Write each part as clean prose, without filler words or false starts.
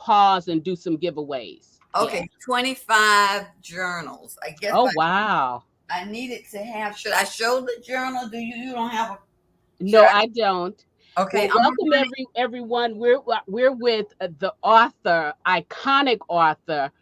pause and do some giveaways. Yeah. Okay, 25 journals. I guess Oh, wow. I needed to have. Should I show the journal? Do you don't have a? Should No, I don't. I? Okay, Well, I'm gonna welcome everyone. We're with the author, iconic author,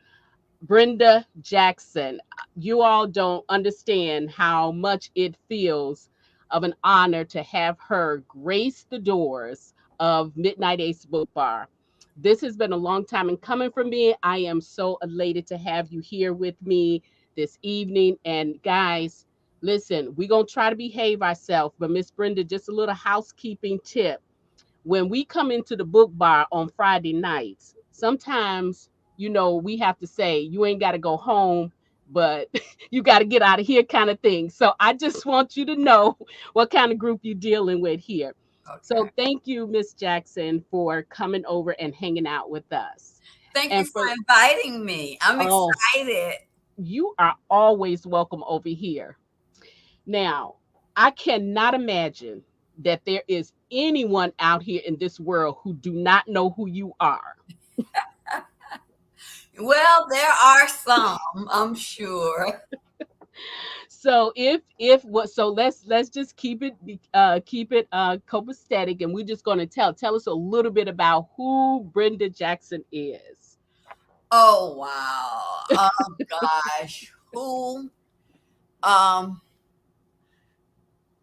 Brenda Jackson. You all don't understand how much it feels of an honor to have her grace the doors of Midnight Ace Book Bar. This has been a long time in coming for me. I am so elated to have you here with me this evening. And guys, listen, we're going to try to behave ourselves. But Miss Brenda, just a little housekeeping tip. When we come into the book bar on Friday nights, sometimes, we have to say, you ain't got to go home, but you got to get out of here kind of thing. So I just want you to know what kind of group you're dealing with here. okay. So thank you, Miss Jackson, for coming over and hanging out with us. Thank you And for for, inviting me. I'm oh, excited. you are always welcome over here. Now, I cannot imagine that there is anyone out here in this world who do not know who you are. Well, there are some, I'm sure. So if what so let's just keep it copacetic, and we're just going to tell us a little bit about who Brenda Jackson is. Oh wow. Oh gosh. Who? Um.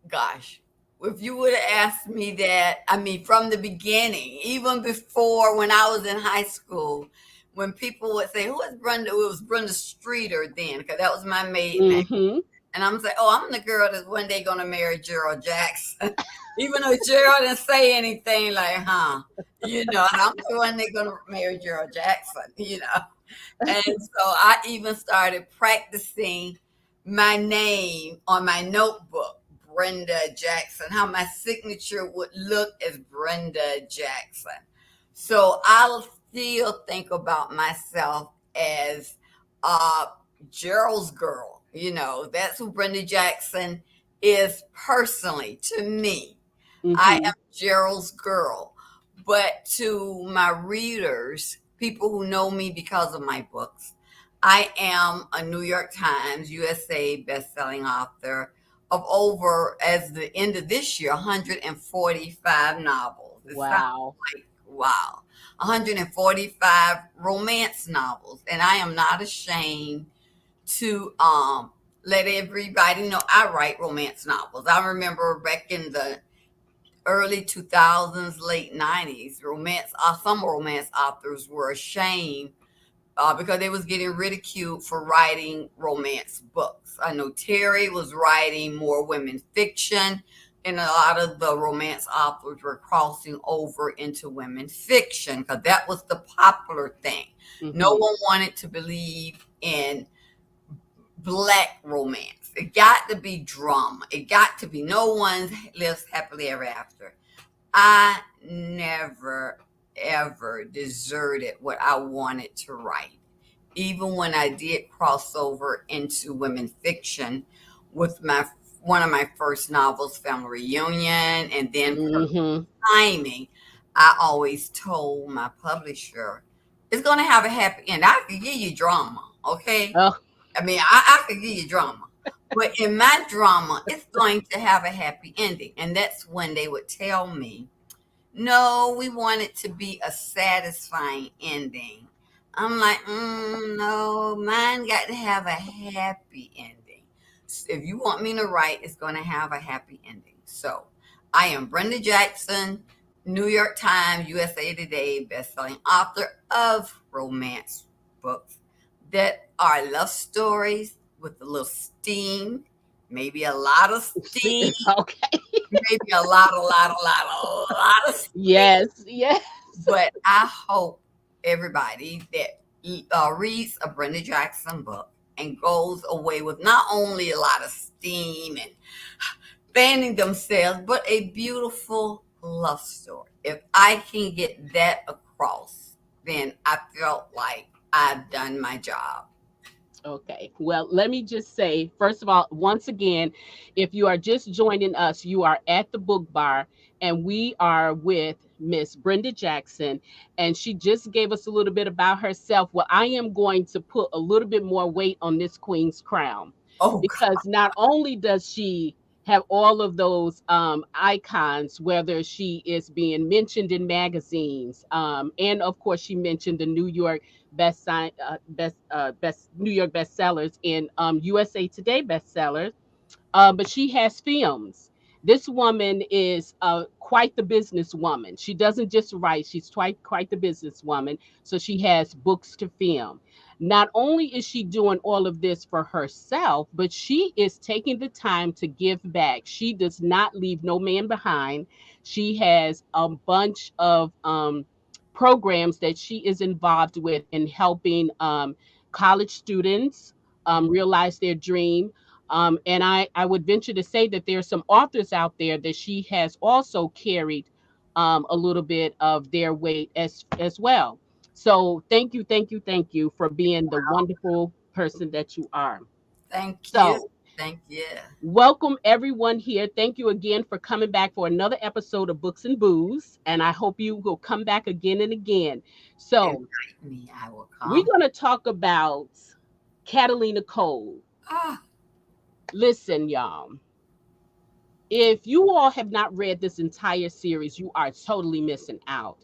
Gosh. If you would have asked me that, I mean, from the beginning, even before when I was in high school, when people would say, "Who is Brenda?" It was Brenda Streeter then, because that was my maiden name. Mhm. And I'm saying, "Oh, I'm the girl that's one day gonna marry Gerald Jackson," even though Gerald didn't say anything like, "Huh," And I'm the one that's gonna marry Gerald Jackson. And so I even started practicing my name on my notebook, Brenda Jackson, how my signature would look as Brenda Jackson. So I'll still think about myself as uh, Gerald's girl. That's who Brenda Jackson is personally to me. I am Mhm. Gerald's girl. But to my readers, people who know me because of my books, I am a New York Times, USA bestselling author of over, as the end of this year, 145 novels. It sounds Wow. like, wow, 145 romance novels. And I am not ashamed to let everybody know I write romance novels. I remember back in the early 2000s, late 90s, some romance authors were ashamed because they was getting ridiculed for writing romance books. I know Terry was writing more women fiction, and a lot of the romance authors were crossing over into women fiction because that was the popular thing. No Mhm. one wanted to believe in black romance. It got to be drama. It got to be no one lives happily ever after. I never ever deserted what I wanted to write. Even when I did cross over into women fiction with my one of my first novels, Family Reunion, and then Mhm. Timing, I always told my publisher, it's going to have a happy end. I could give you drama, okay? Oh, I mean, I could give you drama. But in my drama, it's going to have a happy ending. And that's when they would tell me, no, we want it to be a satisfying ending. I'm like, no, mine got to have a happy ending. If you want me to write, it's going to have a happy ending. So I am Brenda Jackson, New York Times, USA Today bestselling author of romance books that are love stories with a little steam, maybe a lot of see, steam, okay. maybe a lot of steam. Yes, yes. But I hope everybody that reads a Brenda Jackson book and goes away with not only a lot of steam and fanning themselves, but a beautiful love story. If I can get that across, then I felt like I've done my job. Okay. Well, let me just say, first of all, once again, if you are just joining us, you are at the book bar, and we are with Miss Brenda Jackson, and she just gave us a little bit about herself. Well, I am going to put a little bit more weight on this queen's crown, Oh, God. because not only does she have all of those icons, whether she is being mentioned in magazines, and of course she mentioned the New York best New York bestsellers and USA Today bestsellers, but she has films. This woman is quite the businesswoman. She doesn't just write; she's quite the businesswoman. So she has books to film. Not only is she doing all of this for herself, but she is taking the time to give back. She does not leave no man behind. She has a bunch of programs that she is involved with in helping college students realize their dream, and I would venture to say that there are some authors out there that she has also carried a little bit of their weight as well. So thank you, thank you, thank you for being the wonderful person that you are. Thank you. So Thank you. welcome everyone here. Thank you again for coming back for another episode of Books and Booze, and I hope you will come back again and again. So Invite me. I will we're come. going to talk about Catalina Cole. Ah, Listen, y'all, if you all have not read this entire series, you are totally missing out.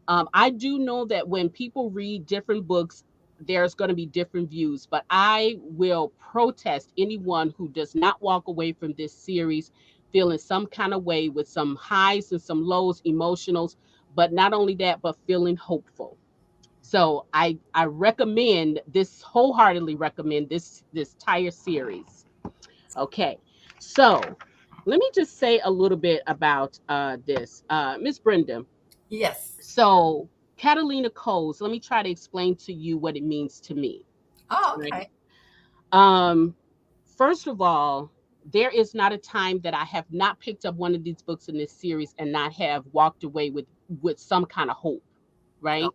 I do know that when people read different books, there's going to be different views, but I will protest anyone who does not walk away from this series feeling some kind of way with some highs and some lows, emotionals, but not only that, but feeling hopeful. So I recommend this, wholeheartedly recommend this entire series. Okay, so let me just say a little bit about this, Miss Brenda. yes. So Catalina Coles, let me try to explain to you what it means to me. Oh, Right. okay. Um, First of all, there is not a time that I have not picked up one of these books in this series and not have walked away with some kind of hope, Oh, right?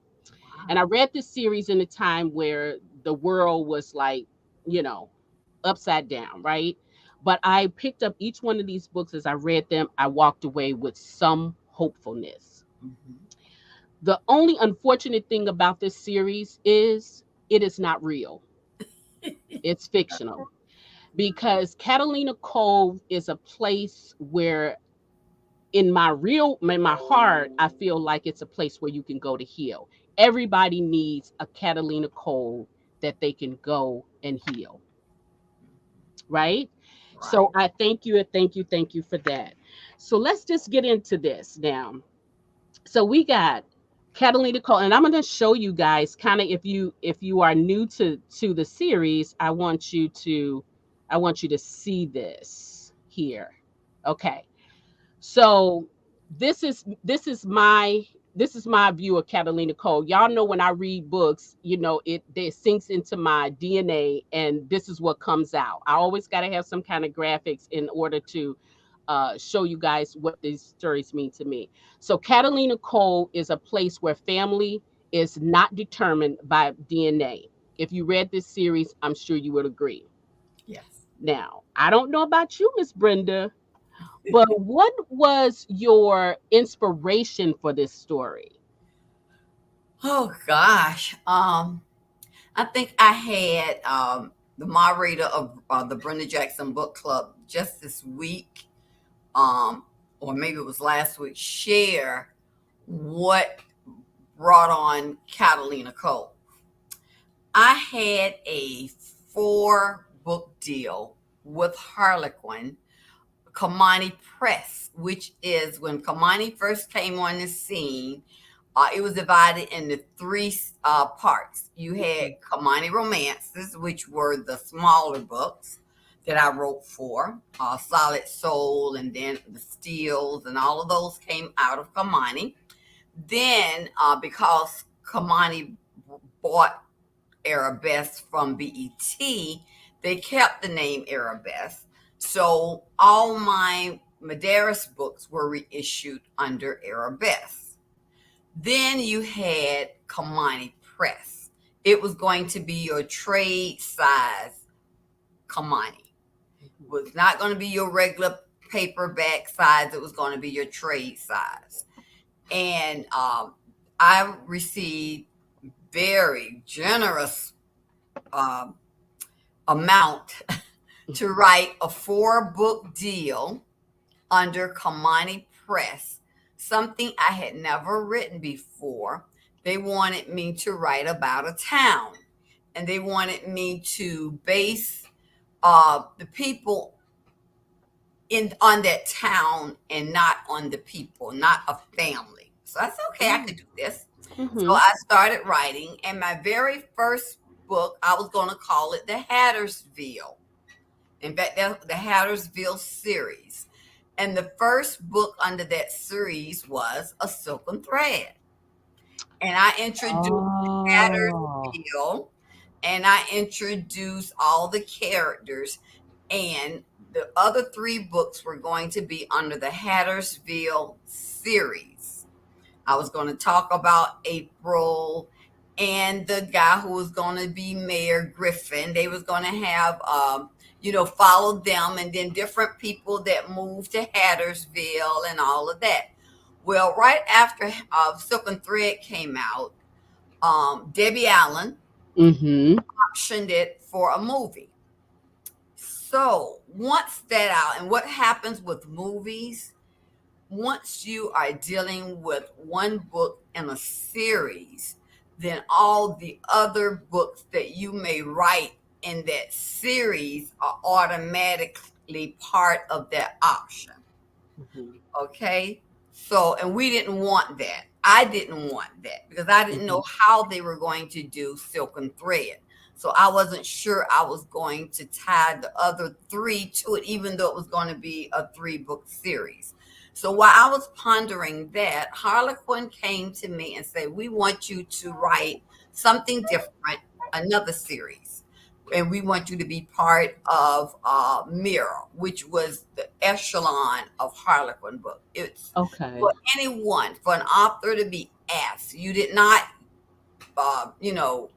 And I wow. read this series in a time where the world was like, you know, upside down, right? But I picked up each one of these books. As I read them, I walked away with some hopefulness. Mhm. The only unfortunate thing about this series is it is not real. It's fictional, because Catalina Cove is a place where in my heart, I feel like it's a place where you can go to heal. Everybody needs a Catalina Cove that they can go and heal, right? So Right. I thank you, thank you, thank you for that. So let's just get into this now. So we got Catalina Cole, and I'm going to show you guys kind of, if you are new to the series, I want you to see this here. Okay. So this is my view of Catalina Cole. Y'all know when I read books, it sinks into my DNA, and this is what comes out. I always got to have some kind of graphics in order to show you guys what these stories mean to me. So Catalina Cole is a place where family is not determined by DNA. If you read this series, I'm sure you would agree. Yes. Now, I don't know about you, Miss Brenda, but what was your inspiration for this story? Oh gosh. I think I had the moderator of the Brenda Jackson Book Club just this week, um, or maybe it was last week, share what brought on Catalina Cole. I had a 4 book deal with Harlequin Kamani Press, which is when Kamani first came on the scene. It was divided into 3 parts. You had Mhm. Kamani Romances, which were the smaller books that I wrote for, Solid Soul, and then the Steels, and all of those came out of Kamani. Then, because Kamani bought Arabesque from BET, they kept the name Arabesque. So all my Medeiros books were reissued under Arabesque. Then you had Kamani Press. It was going to be your trade size Kamani. It was not going to be your regular paperback size. It was going to be your trade size. And I received very generous um, amount to write a 4-book deal under Kamani Press, something I had never written before. They wanted me to write about a town, and they wanted me to base the people in on that town and not on the people, not a family. So I said, okay, I Mm. could do this. So Mhm. I started writing, and my very first book, I was going to call it the Hattersville. In fact, that's the Hattersville series. And the first book under that series was A Silken Thread. And I introduced Oh. Hattersville, and I introduced all the characters. And the other 3 books were going to be under the Hattersville series. I was going to talk about April and the guy who was going to be Mayor Griffin. They was going to have, follow them, and then different people that moved to Hattersville and all of that. Well, right after Silk and Thread came out, Debbie Allen Mhm. optioned it for a movie. So once that out, and what happens with movies, once you are dealing with one book in a series, then all the other books that you may write in that series are automatically part of that option. Mhm. Okay. So, and we didn't want that. I didn't want that because I didn't know Mhm. how they were going to do Silk and Thread. So I wasn't sure I was going to tie the other 3 to it, even though it was going to be a 3-book series. So while I was pondering that, Harlequin came to me and said, we want you to write something different, another series. And we want you to be part of Mirror, which was the echelon of Harlequin book. It's for Okay. anyone, for an author to be asked. You did not, uh, you know,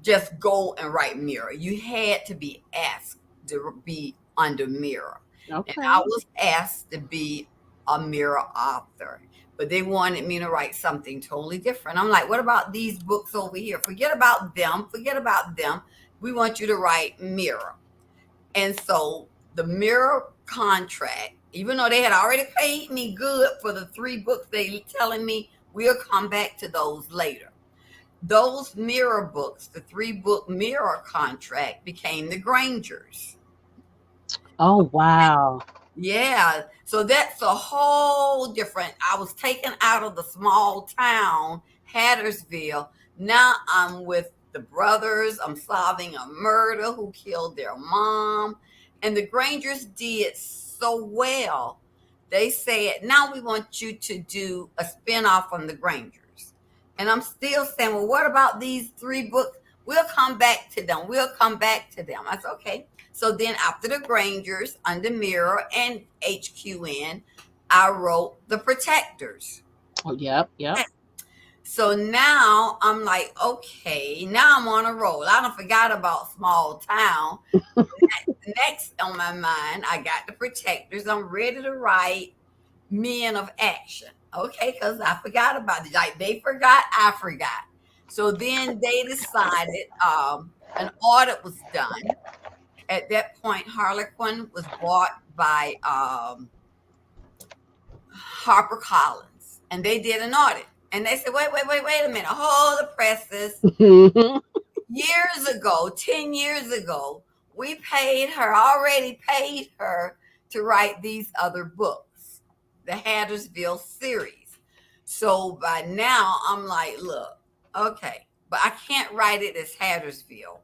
just go and write Mirror. You had to be asked to be under Mirror. And I Okay. was asked to be a Mirror author, but they wanted me to write something totally different. I'm like, what about these books over here? Forget about them. Forget about them. We want you to write Mirror. And so the Mirror contract, even though they had already paid me good for the 3 books, they telling me we'll come back to those later. Those Mirror books, the 3-book Mirror contract, became the Grangers. Oh, wow. Yeah. So that's a whole different. I was taken out of the small town, Hattersville. Now I'm with the brothers. I'm solving a murder who killed their mom. And the Grangers did so well. They said, now we want you to do a spinoff on the Grangers. And I'm still saying, well, what about these 3 books? We'll come back to them. We'll come back to them. I said, okay. So then after the Grangers, under Mirror and HQN, I wrote The Protectors. Oh, yep, yep. So now I'm like, okay, now I'm on a roll. I don't forgot about small town. Next on my mind, I got The Protectors. I'm ready to write Men of Action. Okay, because I forgot about it. Like they forgot, I forgot. So then they decided an audit was done. At that point, Harlequin was bought by HarperCollins, and they did an audit. And they said, wait a minute, hold the presses. Years ago, 10 years ago, we already paid her to write these other books, the Hattersville series. So by now, I'm like, look, okay, but I can't write it as Hattersville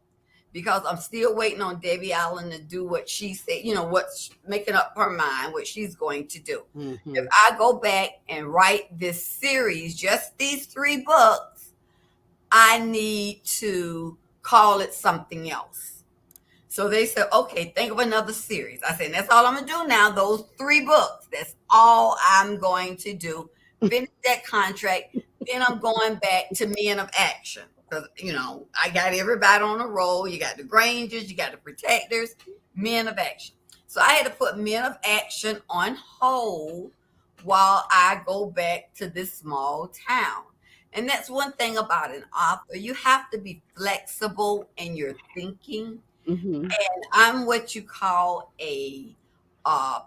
because I'm still waiting on Debbie Allen to do what she said, what's making up her mind, what she's going to do. If Mhm. I go back and write this series, just these 3 books, I need to call it something else. So they said, okay, think of another series. I said, that's all I'm going to do now, those 3 books. That's all I'm going to do. Finish that contract. Then I'm going back to Men of Action. Because, I got everybody on a roll. You got the Grangers, you got the Protectors, Men of Action. So I had to put Men of Action on hold while I go back to this small town. And that's one thing about an author. You have to be flexible in your thinking. Mhm. And I'm what you call a uh,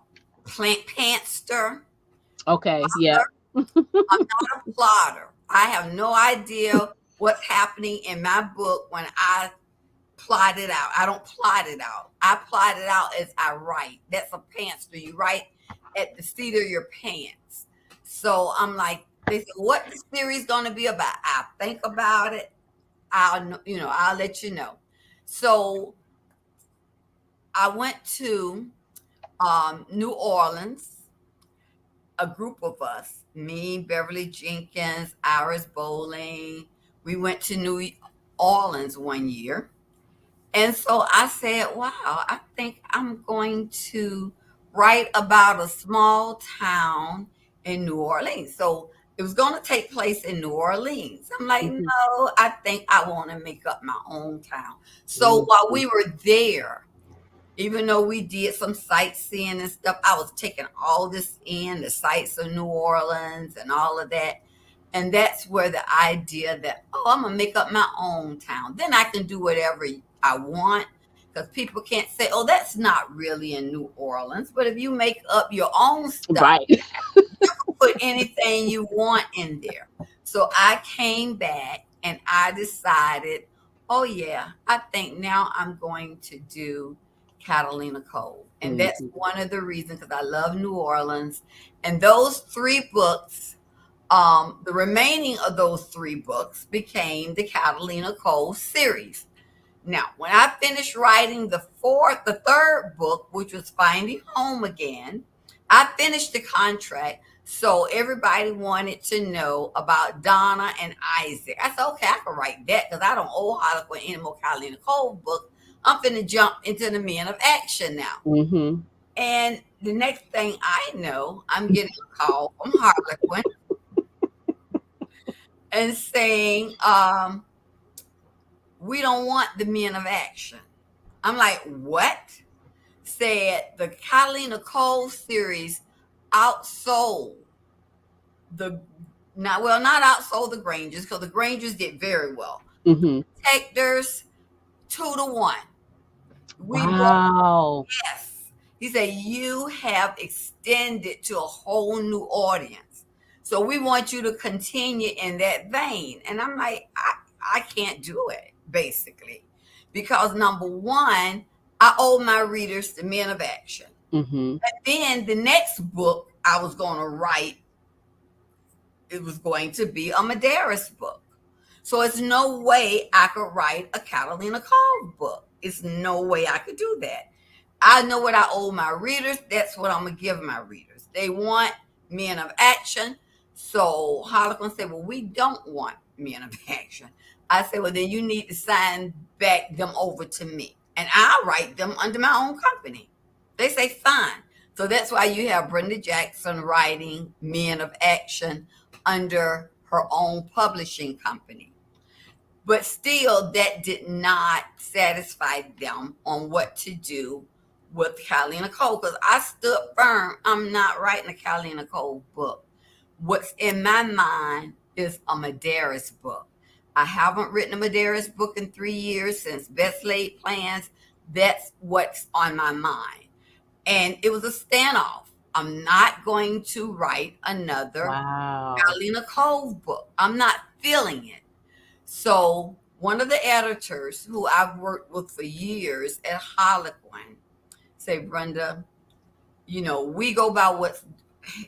plant pantster. Okay. Yep. I'm not a plotter. I have no idea what's happening in my book when I plot it out. I don't plot it out. I plot it out as I write. That's a pantster. You write at the seat of your pants. So I'm like, they said, what the series going to be about? I think about it. I'll let you know. So I went to New Orleans, a group of us, me, Beverly Jenkins, Iris Bowling. We went to New Orleans one year. And so I said, wow, I think I'm going to write about a small town in New Orleans. So it was going to take place in New Orleans. I'm like, Mhm. no, I think I want to make up my own town. So while Mhm. we were there, even though we did some sightseeing and stuff, I was taking all this in, the sights of New Orleans and all of that. And that's where the idea that, oh, I'm gonna make up my own town. Then I can do whatever I want. Because people can't say, oh, that's not really in New Orleans. But if you make up your own stuff, Right. put anything you want in there. So I came back and I decided, oh yeah, I think now I'm going to do Catalina Cove. And that's Mhm. one of the reasons because I love New Orleans. And those three books, the remaining of those three books became the Catalina Cove series. Now, when I finished writing the third book, which was Finding Home Again, I finished the contract. So everybody wanted to know about Donna and Isaac. I said, okay, I can write that because I don't owe Harlequin any more Catalina Cove book. I'm finna jump into the Men of Action now. Mhm. And the next thing I know, I'm getting a call from Harlequin and saying, we don't want the Men of Action. I'm like, what? Said the Catalina Cole series outsold the not outsold the Grangers because the Grangers did very well. Mhm. Protectors 2-1. We were Wow. yes. He said you have extended to a whole new audience. So we want you to continue in that vein. And I'm like, I can't do it, basically. Because number one, I owe my readers the Men of Action. Mhm. Then the next book I was going to write, it was going to be a Medeiros book. So it's no way I could write a Catalina Cove book. It's no way I could do that. I know what I owe my readers. That's what I'm going to give my readers. They want Men of Action. So Harlequin said, well, we don't want Men of Action. I said, well, then you need to sign back them over to me. And I'll write them under my own company. They say, fine. So that's why you have Brenda Jackson writing Men of Action under her own publishing company. But still, that did not satisfy them on what to do with Catalina Cole because I stood firm. I'm not writing a Catalina Cole book. What's in my mind is a Medeiros book. I haven't written a Medeiros book in 3 years since Best Laid Plans. That's what's on my mind. And it was a standoff. I'm not going to write another Wow. Catalina Cove book. I'm not feeling it. So one of the editors who I've worked with for years at Harlequin say, Brenda, we go by what's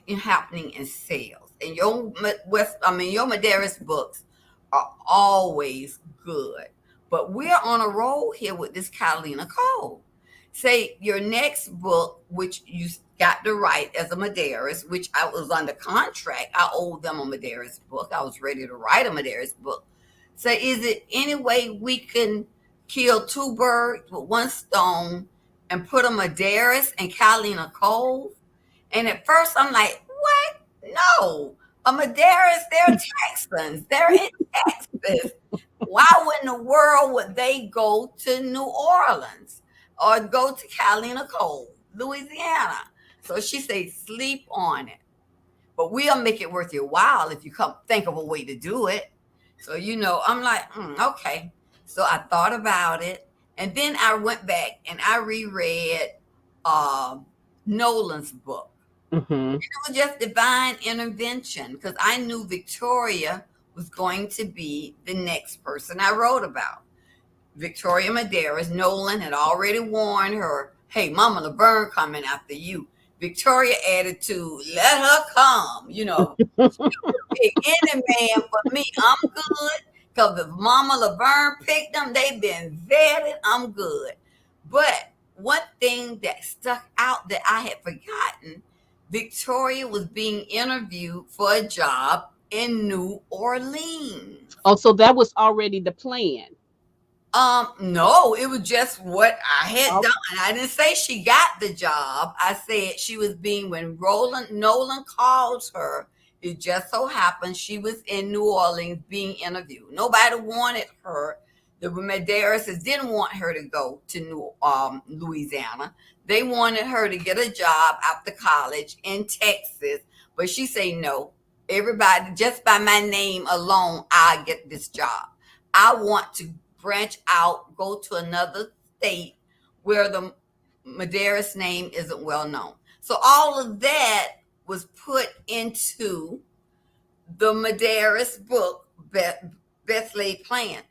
happening in sales. And your Medeiros books are always good. But we're on a roll here with this Catalina Cole. Say your next book, which you got to write as a Medeiros, which I was under contract. I owed them a Medeiros book. I was ready to write a Medeiros book. Say, is it any way we can kill two birds with one stone and put a Medeiros and Catalina Cove? And at first I'm like, what? No. A Medeiros, they're Texans. They're in Texas. Why in the world would they go to New Orleans or go to Catalina Cove, Louisiana? So she said, sleep on it. but we'll make it worth your while if you come think of a way to do it. So, I'm like, okay. So I thought about it. And then I went back and I reread uh, Nolan's book. Hmm. It was just divine intervention because I knew Victoria was going to be the next person I wrote about. Victoria Medeiros. Nolan had already warned her, hey, Mama Laverne coming after you. Victoria attitude, let her come. Pick any man for me. I'm good. Because if Mama Laverne picked them, they've been vetted. I'm good. But one thing that stuck out that I had forgotten, Victoria was being interviewed for a job in New Orleans. Oh, so that was already the plan. No, it was just what I had Oh, done. I didn't say she got the job. I said she was being when Roland Nolan called her. It just so happened she was in New Orleans being interviewed. Nobody wanted her. The Medeiros didn't want her to go to Louisiana. They wanted her to get a job after college in Texas, but she said no. Everybody, just by my name alone, I get this job. I want to branch out, go to another state where the Medeiros name isn't well known. So all of that was put into the Medeiros book, Best Laid Plan.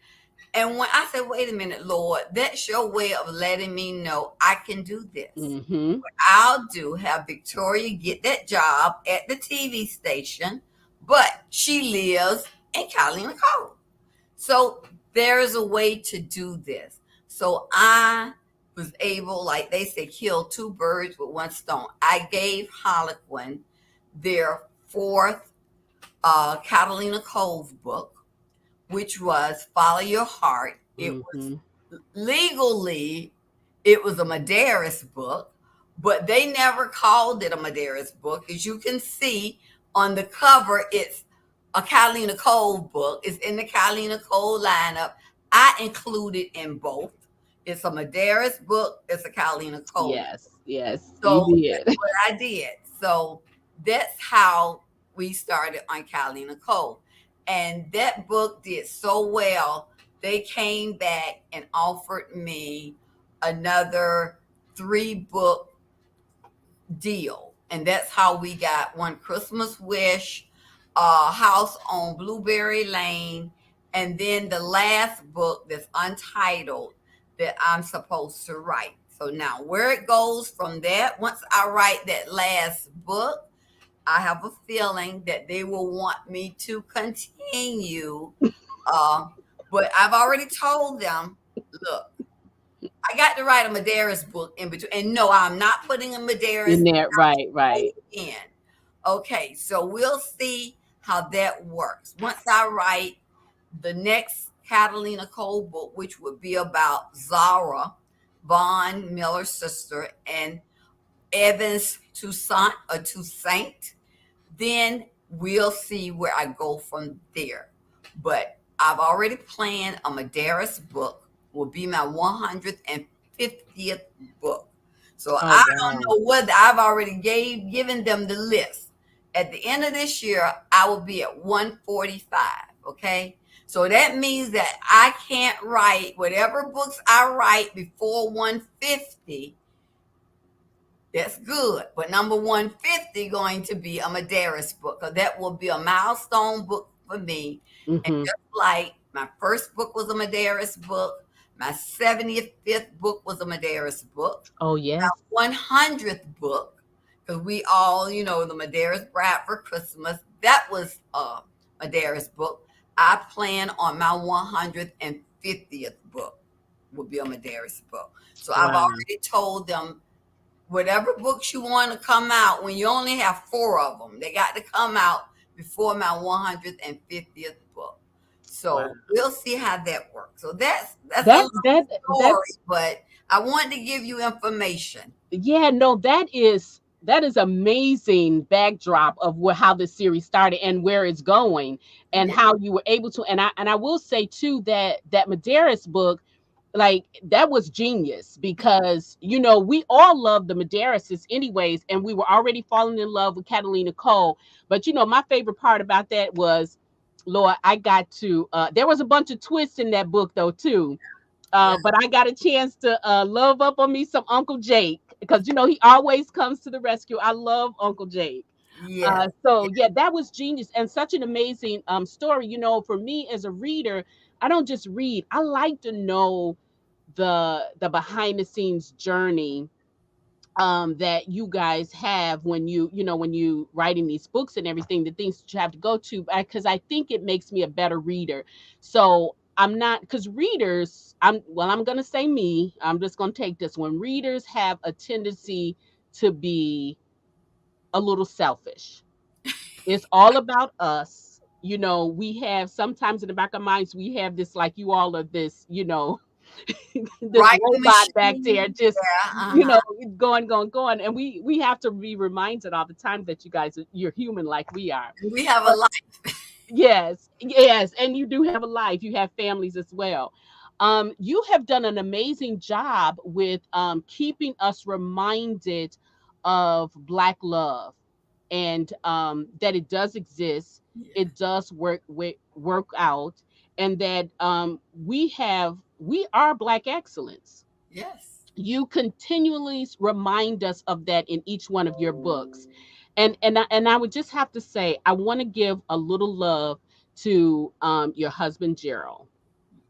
And when I said, wait a minute, Lord, that's your way of letting me know I can do this. mm-hmm. What I'll do, have Victoria get that job at the TV station, but she lives in Catalina Cove. So there is a way to do this. So I was able, like they say, kill two birds with one stone. I gave Harlequin their fourth Catalina Cove book, which was Follow Your Heart. It was Mm-hmm. legally, it was a Medeiros book, but they never called it a Medeiros book. As you can see on the cover, it's a Catalina Cove book. It's in the Catalina Cove lineup. I included in both. It's a Medeiros book. It's a Catalina Cove. Yes, yes, you So that's did. what I did. So that's how we started on Catalina Cove. And that book did so well, they came back and offered me another 3-book deal. And that's how we got One Christmas Wish, House on Blueberry Lane, and then the last book that's untitled that I'm supposed to write. So now where it goes from that, once I write that last book, I have a feeling that they will want me to continue. Uh, but I've already told them, look, I got to write a Medeiros book in between. And no, I'm not putting a In Medeiros there, right, right. in. Okay, so we'll see how that works. Once I write the next Catalina Cole book, which would be about Zara, Vaughn Miller's sister, and Evans Toussaint or Toussaint, then we'll see where I go from there. But I've already planned a Medeiros book will be my 150th book. So Oh, I don't wow. know whether I've already given them the list. At the end of this year, I will be at 145. Okay. So that means that I can't write whatever books I write before 150. That's good. But number 150 going to be a Medeiros book, because that will be a milestone book for me. And Mm-hmm. just like my first book was a Medeiros book, my 75th book was a Medeiros book, Oh, yes. 100th book, because we all, the Medeiros Bride for Christmas, that was a Medeiros book. I plan on my 150th book will be a Medeiros book. So I've Wow. already told them whatever books you want to come out, when you only have 4 of them, they got to come out before my 150th book. Wow. So we'll see how that works. So that's a That long that story, that's but I wanted to give you information. yeah, no, that is amazing backdrop of how the series started and where it's going and Yeah. how you were able to, and I will say too that Medeiros book, like that was genius because we all love the Medeiros anyways, and we were already falling in love with Catalina Cole. But my favorite part about that was, Lord, I got to there was a bunch of twists in that book though too. Yeah. But I got a chance to love up on me some Uncle Jake because he always comes to the rescue. I love Uncle Jake. Yes. So yeah, that was genius and such an amazing story. For me as a reader, I don't just read. I like to know the behind the scenes journey that you guys have when you writing these books and everything, the things that you have to go to, because I think it makes me a better reader. So I'm not, because readers, I'm gonna say me, I'm just gonna take this one. Readers have a tendency to be a little selfish. It's all about us. We have sometimes in the back of our minds, we have this, like you all are this, this Writing robot back there machine. just Yeah. going, and we have to be reminded all the time that you guys you're human like we are. We have a But life. yes, yes, and you do have a life, you have families as well. You have done an amazing job with keeping us reminded of Black love, and that it does exist, Yeah. it does work out, and that we are Black excellence. Yes. You continually remind us of that in each one of your books. And I would just have to say, I want to give a little love to your husband Gerald,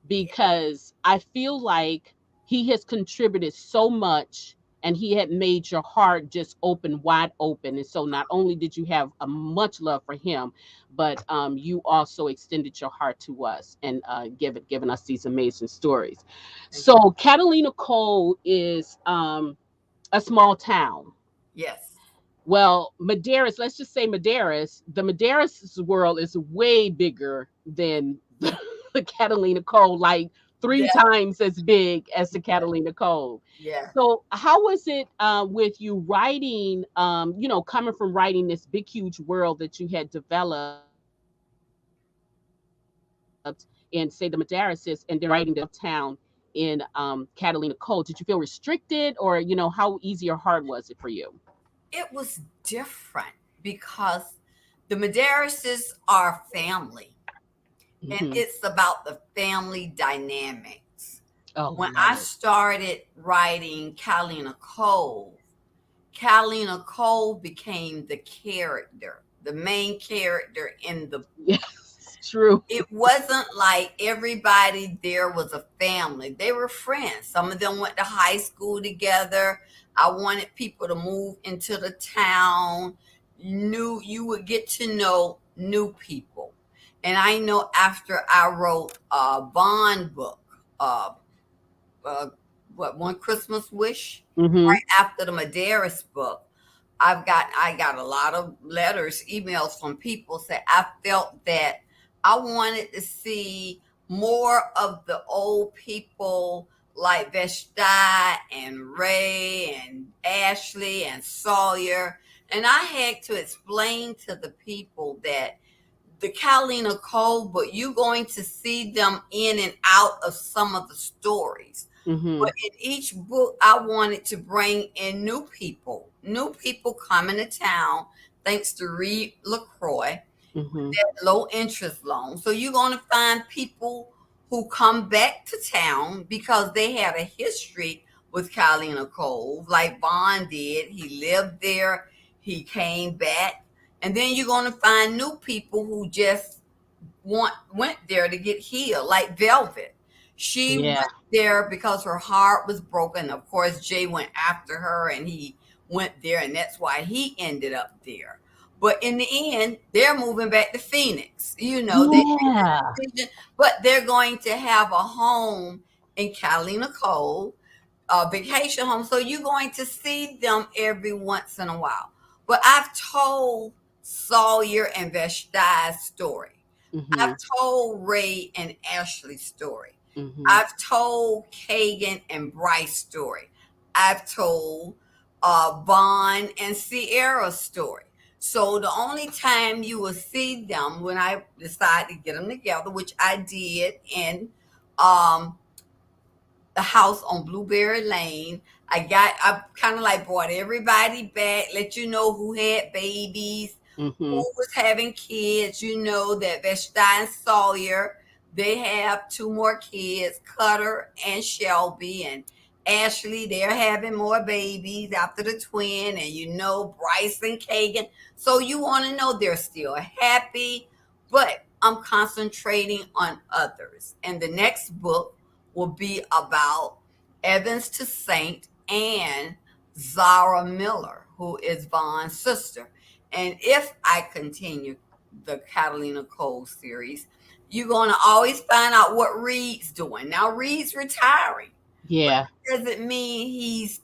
because I feel like he has contributed so much, and he had made your heart just open wide open. And so not only did you have a much love for him, but you also extended your heart to us and given us these amazing stories. Thank you. So Catalina Cole is a small town. Yes. Well, Medeiros, let's just say Medeiros, the Medeiros world is way bigger than the Catalina Cove, like three Yeah. times as big as the Catalina Cove. Yeah. So, how was it with you writing, coming from writing this big, huge world that you had developed in, say, the Medeiros, and then writing this small town in Catalina Cove? Did you feel restricted, or, how easy or hard was it for you? It was different because the Medeiros are family, and Hmm. it's about the family dynamics. Oh, When love I it. started writing Catalina Cove became the character, the main character in the book. Yes, true. It wasn't like everybody there was a family. They were friends. Some of them went to high school together. I wanted people to move into the town. You would get to know new people. And I know after I wrote a Bond book, uh, uh, what, One Christmas Wish, Hmm. right after the Medeiros book, I got a lot of letters, emails from people say I felt that I wanted to see more of the old people like Vashti and Ray and Ashley and Sawyer. And I had to explain to the people that the Catalina Cove, but you're going to see them in and out of some of the stories. But Hmm. in each book, I wanted to bring in new people coming to town, thanks to Reed LaCroix, Hmm. that low interest loan. So you're going to find people who come back to town because they had a history with Catalina Cove, like Bond did. He lived there, he came back. And then you're going to find new people who just went there to get healed, like Velvet. She went Yeah. there because her heart was broken. Of course, Jay went after her and he went there, and that's why he ended up there. But in the end, they're moving back to Phoenix. They made Yeah. the decision, but they're going to have a home in Catalina Cove, a vacation home. So you're going to see them every once in a while. But I've told Sawyer and Vashti's story. I've Hmm. told Ray and Ashley's story. Hmm. I've told Kagan and Bryce's story. I've told Vaughn and Sierra's story. So the only time you will see them when I decide to get them together, which I did in um, the house on Blueberry Lane. I kind of like brought everybody back, let you know who had babies, who Mm-hmm. was having kids. You know that Vesta and Sawyer, they have two more kids, Cutter and Shelby, and Ashley, they're having more babies after the twin, and you know Bryce and Kagan. So you want to know they're still happy, but I'm concentrating on others. And the next book will be about Evans to Saint and Zara Miller, who is Vaughn's sister. And if I continue the Catalina Cole series, you're going to always find out what Reed's doing. Now, Reed's retiring, but Yeah. that doesn't mean he's,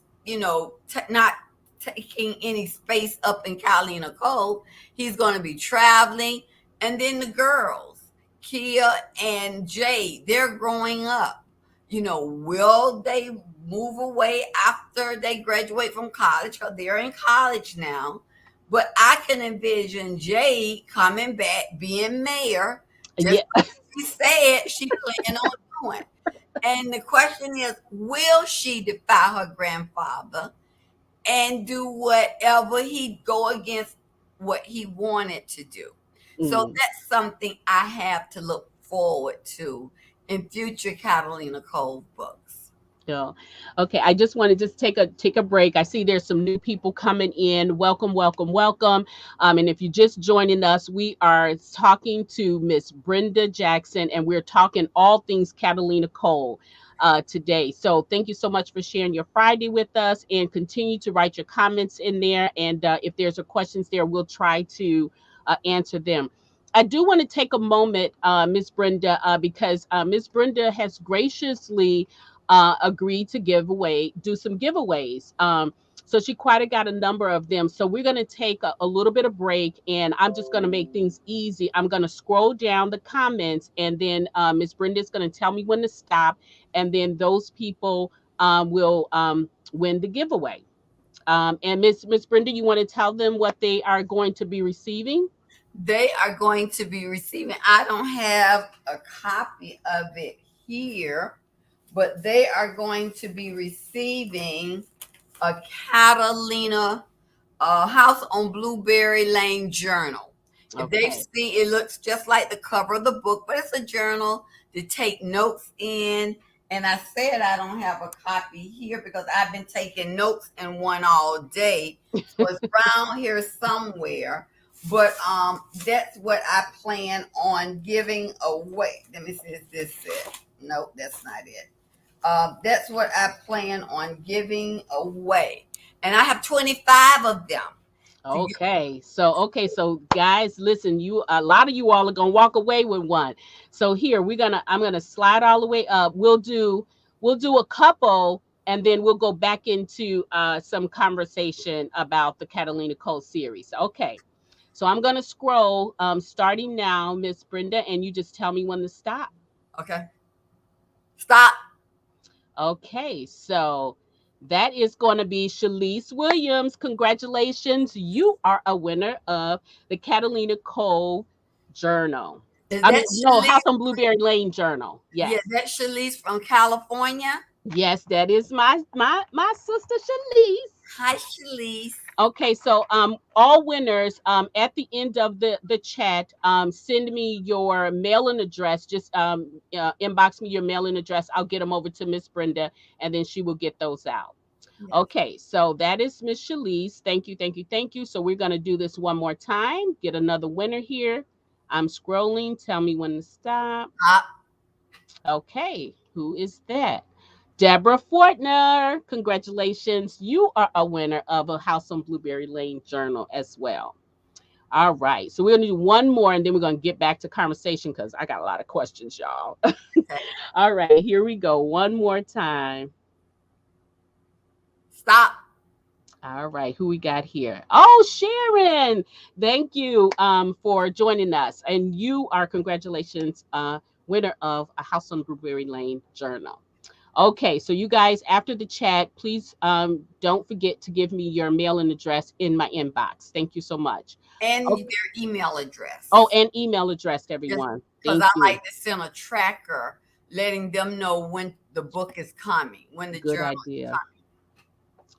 not taking any space up in Catalina Cove. He's going to be traveling. And then the girls, Kia and Jay, they're growing up. Will they move away after they graduate from college? Because they're in college now. But I can envision Jay coming back, being mayor, just Yeah. like she said she planned on doing. And the question is, will she defy her grandfather and do whatever he go against what he wanted to do? So Mm. that's something I have to look forward to in future Catalina Cole books. So, okay, I just want to just take a break. I see there's some new people coming in. Welcome, welcome, welcome. And if you're just joining us, we are talking to Miss Brenda Jackson, and we're talking all things Catalina Cole today. So, thank you so much for sharing your Friday with us, and continue to write your comments in there. And if there's a questions there, we'll try to answer them. I do want to take a moment, Miss Brenda, because Miss Brenda has graciously agreed to do some giveaways. So she quite got a number of them. So we're going to take a little bit of break, and I'm just going to make things easy. I'm going to scroll down the comments, and then Miss Brenda's going to tell me when to stop, and then those people will win the giveaway. And Miss Brenda, you want to tell them what they are going to be receiving? They are going to be receiving, I don't have a copy of it here, but they are going to be receiving a Catalina House on Blueberry Lane journal. If they Okay. see, it looks just like the cover of the book, but it's a journal to take notes in. And I said I don't have a copy here because I've been taking notes in one all day. So it's around here somewhere. But that's what I plan on giving away. Let me see if this is it. Nope, that's not it. That's what I plan on giving away. And I have 25 of them to give. Okay, so guys, listen, you a lot of you all are gonna walk away with one. So here I'm gonna slide all the way up. We'll do a couple, and then we'll go back into some conversation about the Catalina Cole series. Okay. So I'm gonna scroll starting now, Miss Brenda, and you just tell me when to stop. Okay. Stop. Okay, so that is going to be Shalise Williams. Congratulations. You are a winner of the Catalina Cole Journal. Is I that mean, no, House Shalice? on Blueberry Lane Journal. Yeah, Yes. that's Shalice from California. Yes, that is my sister Shalise. Hi, Shalice. Okay, so all winners at the end of the chat, send me your mailing address. Just inbox me your mailing address. I'll get them over to Miss Brenda, and then she will get those out. Yes. Okay, so that is Miss Shalise. Thank you, thank you, thank you. So we're gonna do this one more time. Get another winner here. I'm scrolling. Tell me when to stop. Stop. Okay, who is that? Deborah Fortner. Congratulations. You are a winner of a House on Blueberry Lane journal as well. All right. So we're gonna do one more, and then we're gonna get back to conversation because I got a lot of questions, y'all. Okay. All right, here we go. One more time. Stop. All right, who we got here? Oh, Sharon. Thank you for joining us. And you are, congratulations, winner of a House on Blueberry Lane journal. Okay, so you guys, after the chat, please don't forget to give me your mailing address in my inbox. Thank you so much. And Oh, their email oh, address. and email address, Just everyone. because Thank I you. like to send a tracker letting them know when the book is coming, when the Good journal idea.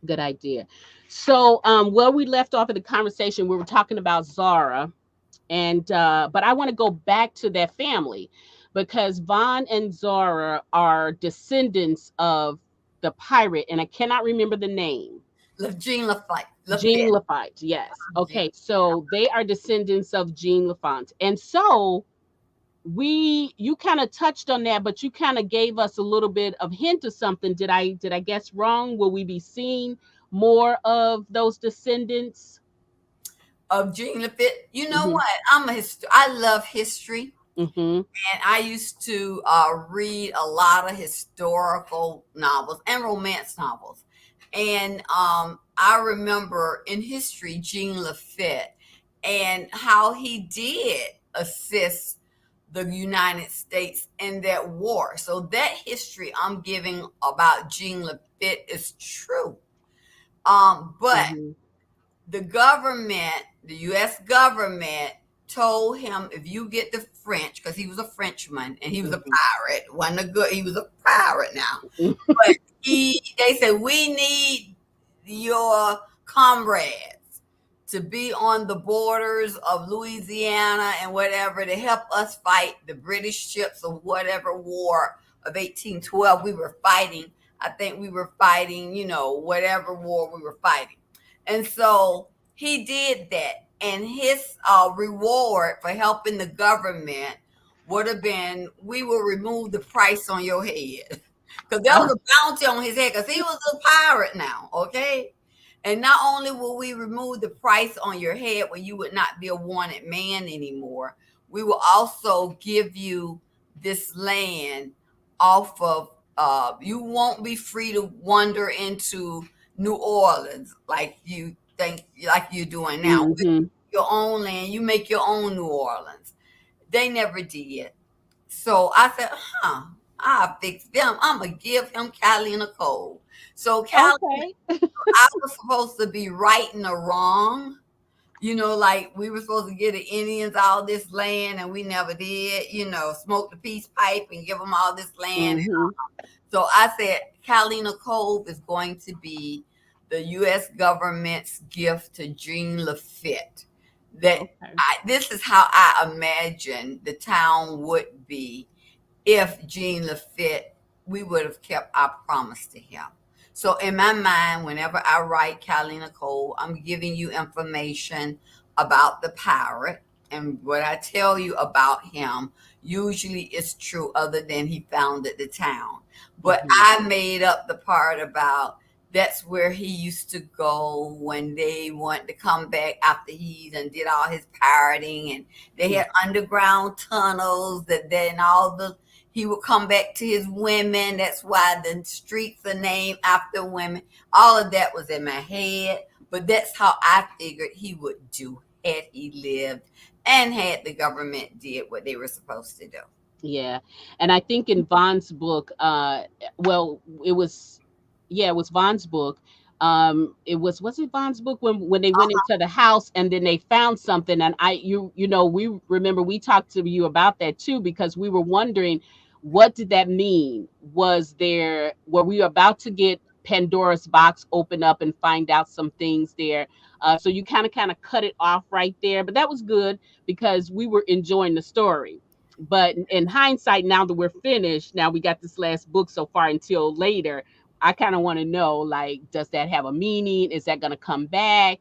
Good idea. So, where we left off in the conversation, we were talking about Zara, and but I want to go back to that family because Vaughn and Zara are descendants of the pirate, and I cannot remember the name. Jean Lafitte. Jean Lafitte. Lafitte, yes. Jean. Okay, so they are descendants of Jean Lafitte, and so you kind of touched on that, but you kind of gave us a little bit of hint of something. Did I guess wrong? Will we be seeing more of those descendants? Of Jean Lafitte. You know Mm-hmm. what? I love history. Mm-hmm. And I used to read a lot of historical novels and romance novels. And I remember in history, Jean Lafitte and how he did assist the United States in that war. So that history I'm giving about Jean Lafitte is true. But Mm-hmm. the government, the U.S. government, told him if you get the French, because he was a Frenchman and he was a Mm-hmm. pirate, wasn't a good. He was a pirate now, but they said we need your comrades to be on the borders of Louisiana and whatever to help us fight the British ships of whatever war of 1812 we were fighting. I think we were fighting, whatever war we were fighting. And so he did that. And his reward for helping the government would have been we will remove the price on your head. Because there Oh, was a bounty on his head because he was a pirate now, okay? And not only will we remove the price on your head where you would not be a wanted man anymore, we will also give you this land off of, you won't be free to wander into New Orleans like you think, like you're doing now. With mm-hmm. your own land, you make your own New Orleans. They never did. So I said, I'll fix them. I'm going to give him Callie Nicole. So Callie, Okay. I was supposed to be righting a wrong. Like we were supposed to give the Indians all this land and we never did, smoke the peace pipe and give them all this land. Mm-hmm. So I said, Catalina Cove is going to be the U.S. government's gift to Jean Lafitte. Okay. This is how I imagine the town would be if Jean Lafitte, we would have kept our promise to him. So in my mind, whenever I write Catalina Cove, I'm giving you information about the pirate. And what I tell you about him usually is true, other than he founded the town. But Mm-hmm. I made up the part about that's where he used to go when they wanted to come back after he done did all his pirating, and they had underground tunnels that then all the he would come back to his women. That's why the streets are named after women. All of that was in my head, but that's how I figured he would do had he lived and had the government did what they were supposed to do. Yeah. And I think in Vaughn's book, well, it was, yeah, it was Vaughn's book. It was it Vaughn's book when they went into the house and then they found something. And we remember we talked to you about that too, because we were wondering what did that mean? Were we about to get Pandora's box open up and find out some things there? So you kind of cut it off right there, but that was good because we were enjoying the story. But in hindsight, now that we're finished, now we got this last book so far until later. I kind of want to know, like, does that have a meaning? Is that going to come back?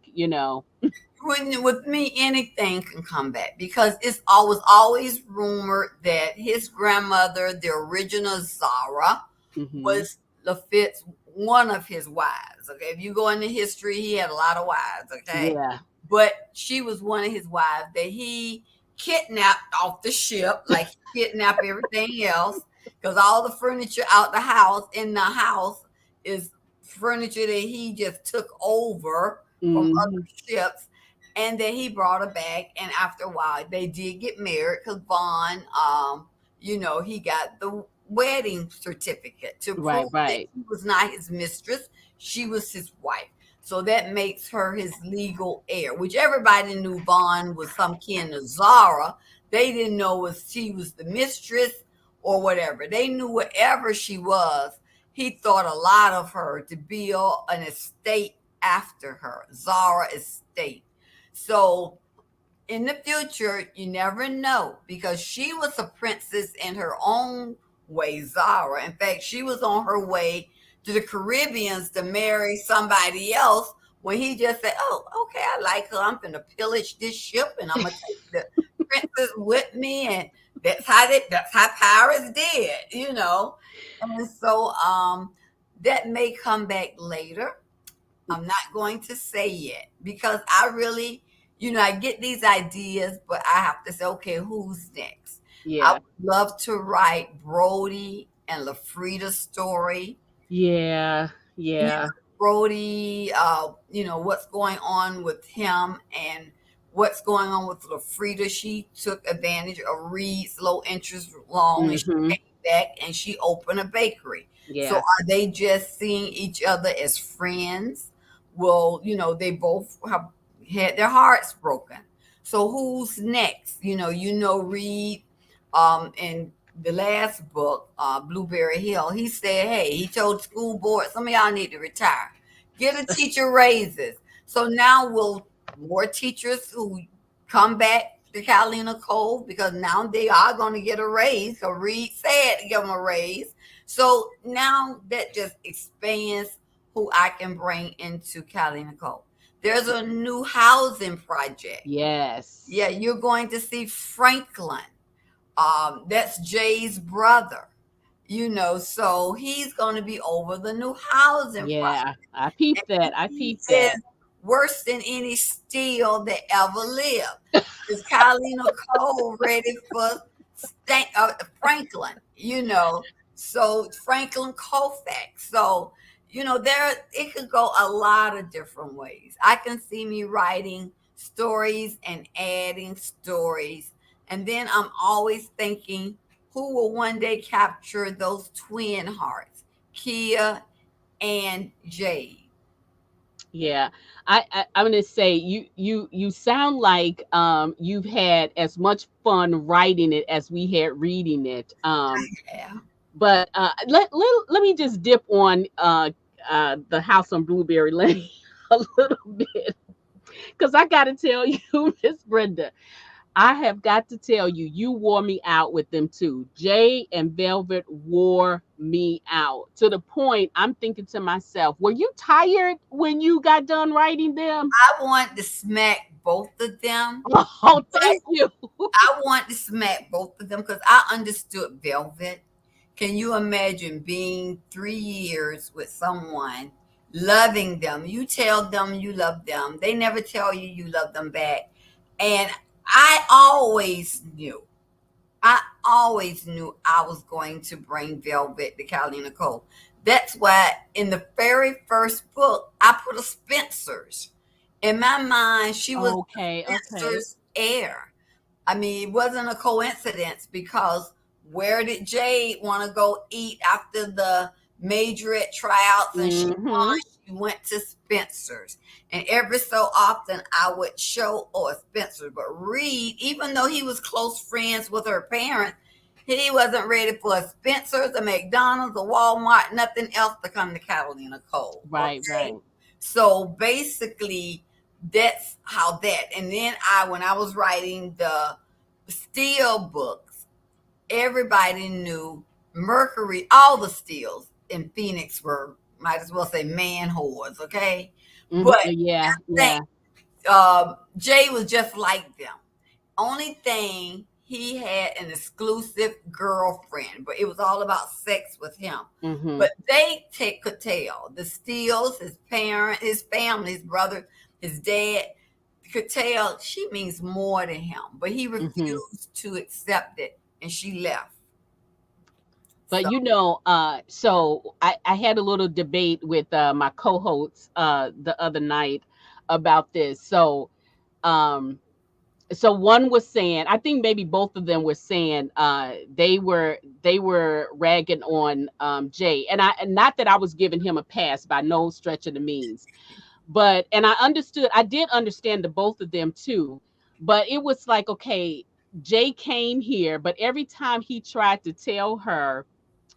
With me, anything can come back because always rumored that his grandmother, the original Zara, Hmm. was Lafitte's one of his wives. Okay, if you go into history, he had a lot of wives. Okay, Yeah. but she was one of his wives that he kidnapped off the ship, like he kidnapped everything else, because all the furniture out the house in the house is furniture that he just took over from Hmm. other ships, and then he brought her back. And after a while, they did get married because Vaughn, he got the wedding certificate to prove Right, that right. he was not his mistress; she was his wife. So that makes her his legal heir, which everybody knew Vaughn was some kin to Zara. They didn't know if she was the mistress or whatever. They knew wherever she was, he thought a lot of her to build an estate after her, Zara estate. So in the future, you never know because she was a princess in her own way, Zara. In fact, she was on her way to the Caribbeans to marry somebody else when he just said, "Oh, okay, I like her. I'm going to pillage this ship and I'm going to take the princess with me." And that's how pirates did, you know. And so that may come back later. I'm not going to say yet because I really, I get these ideas, but I have to say, okay, who's next? I Yeah. would love to write Brody and Lafrida's story. Yeah. You Yeah. know, Brody, what's going on with him and what's going on with Lafrida. She took advantage of Reed's low interest loan and she Mhm. came back and she opened a bakery. So Yeah. are they just seeing each other as friends? Well, they both have had their hearts broken. So who's next? Reed in the last book, Blueberry Hill, he said, hey, he told the school board, some of y'all need to retire. Get a teacher raises. So now will more teachers who come back to Catalina Cove, because now they are going to get a raise, because Reed said to give them a raise. So now that just expands who I can bring into Catalina Cove. There's a new housing project. Yes. Yeah, you're going to see Franklin. That's Jay's brother, so he's going to be over the new housing project. Yeah. I peeped that. And I he peeped is that. worse than any steel that ever lived. Is Carlina Cole ready for Franklin? So Franklin Koufax. So there it could go a lot of different ways. I can see me writing stories and adding stories, and then I'm always thinking, who will one day capture those twin hearts, Kia and Jade? Yeah. I'm gonna say you sound like you've had as much fun writing it as we had reading it. Yeah. But let me just dip on the House on Blueberry Lane a little bit because I got to tell you, Miss Brenda, I have got to tell you, you wore me out with them too. Jay and Velvet wore me out to the point I'm thinking to myself, were you tired when you got done writing them? I want to smack both of them, Oh, but thank you. I want to smack both of them because I understood Velvet. Can you imagine being 3 years with someone, loving them? You tell them you love them, they never tell you you love them back. And I always knew I was going to bring Velvet to Catalina Cole. That's why in the very first book, I put a Spencer's. In my mind, she was Okay, okay. Spencer's heir. I mean, it wasn't a coincidence because where did Jade want to go eat after the majorette tryouts and she Mm-hmm. won? She went to Spencer's. And every so often I would show, oh, it's Spencer. But Reed, even though he was close friends with her parents, he wasn't ready for a Spencer's, a McDonald's, a Walmart, nothing else to come to Catalina Cole. Right, Okay. right. So basically, that's how that. And then when I was writing the steel books, everybody knew Mercury, all the steels in Phoenix were, might as well say, man whores, okay? Mm-hmm. But Yeah, I think yeah. Jay was just like them. Only thing, he had an exclusive girlfriend, but it was all about sex with him. Mm-hmm. But could tell the Steels, his parent, his family, his brother, his dad could tell she means more to him. But he Mm-hmm. refused to accept it, and she left. But So so I had a little debate with my co-hosts the other night about this. Um so one was saying, I think maybe both of them were saying they were ragging on Jay. And not that I was giving him a pass by no stretch of the means. But and I did understand the both of them too. But it was like, okay, Jay came here, but every time he tried to tell her,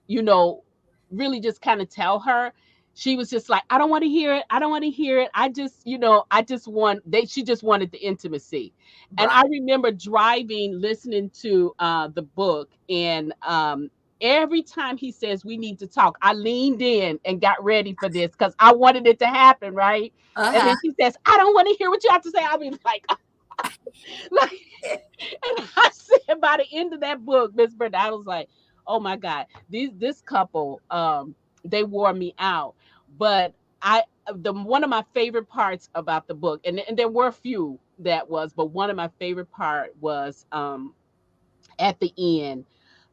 you know, really just kind of tell her, she was just like, I don't want to hear it. I don't want to hear it. I just, I just want she just wanted the intimacy. And Right. I remember driving, listening to the book, and every time he says we need to talk, I leaned in and got ready for this because I wanted it to happen, right? And Uh-huh. then she says, I don't want to hear what you have to say. I'll be like, like, and I said by the end of that book, Miss Brenda, I was like, oh my God, this couple, they wore me out. But I the one of my favorite parts about the book, and there were a few that was, but one of my favorite part was at the end.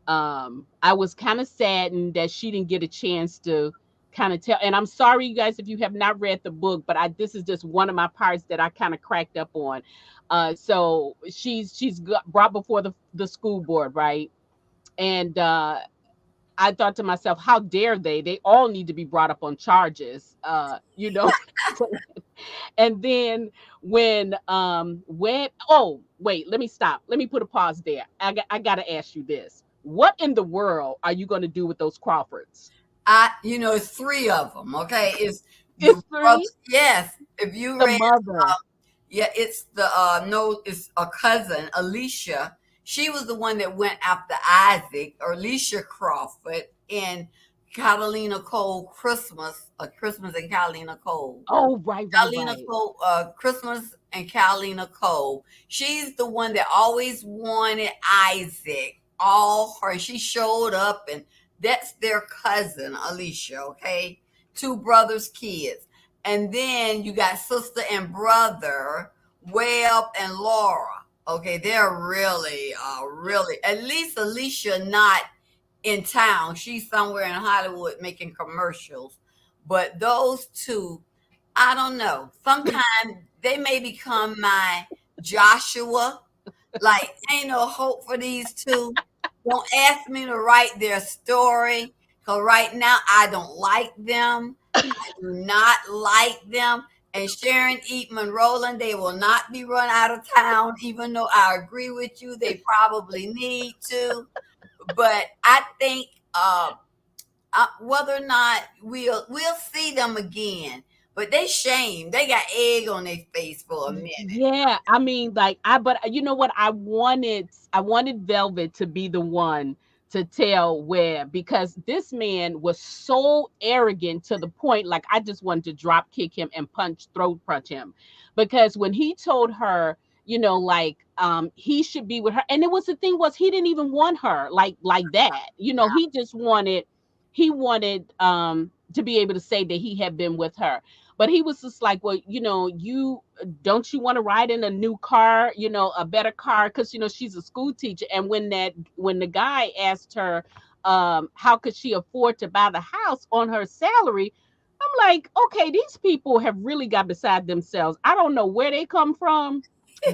I was kind of saddened that she didn't get a chance to kind of tell. And I'm sorry, you guys, if you have not read the book, but this is just one of my parts that I kind of cracked up on. So she's got brought before the school board, right? And I thought to myself, how dare they? They all need to be brought up on charges, And then when oh wait, let me stop. Let me put a pause there. I gotta ask you this. What in the world are you gonna do with those Crawfords? It's three of them. Okay, it's the It's brother. three? Yes, if you The read, mother. yeah, it's the no, it's a cousin, Alicia. She was the one that went after Isaac, or Alicia Crawford, in Catalina Cole Christmas, a Christmas in Catalina Cole. Oh, right, right, Catalina right. Cole, Christmas and Catalina Cole. She's the one that always wanted Isaac. All her, she showed up, and that's their cousin, Alicia. Okay, two brothers' kids, and then you got sister and brother, Webb and Laura. Okay, they're really, really. At least Alicia not in town. She's somewhere in Hollywood making commercials. But those two, I don't know. Sometimes they may become my Joshua. Like, ain't no hope for these two. Don't ask me to write their story. Because right now, I don't like them. I do not like them. And Sharon Eatman Rowland, they will not be run out of town, even though I agree with you. They probably need to. But I think whether or not we'll see them again. But they shame. They got egg on their face for a minute. Yeah, I mean, like but you know what? I wanted Velvet to be the one to tell Webb, because this man was so arrogant to the point, like I just wanted to drop kick him and throat punch him, because when he told her, like he should be with her, and it was the thing was he didn't even want her like that. He just he wanted to be able to say that he had been with her. But he was just like, well, you don't you want to ride in a new car, a better car, because she's a school teacher. And when the guy asked her, how could she afford to buy the house on her salary, I'm like, okay, these people have really got beside themselves. I don't know where they come from,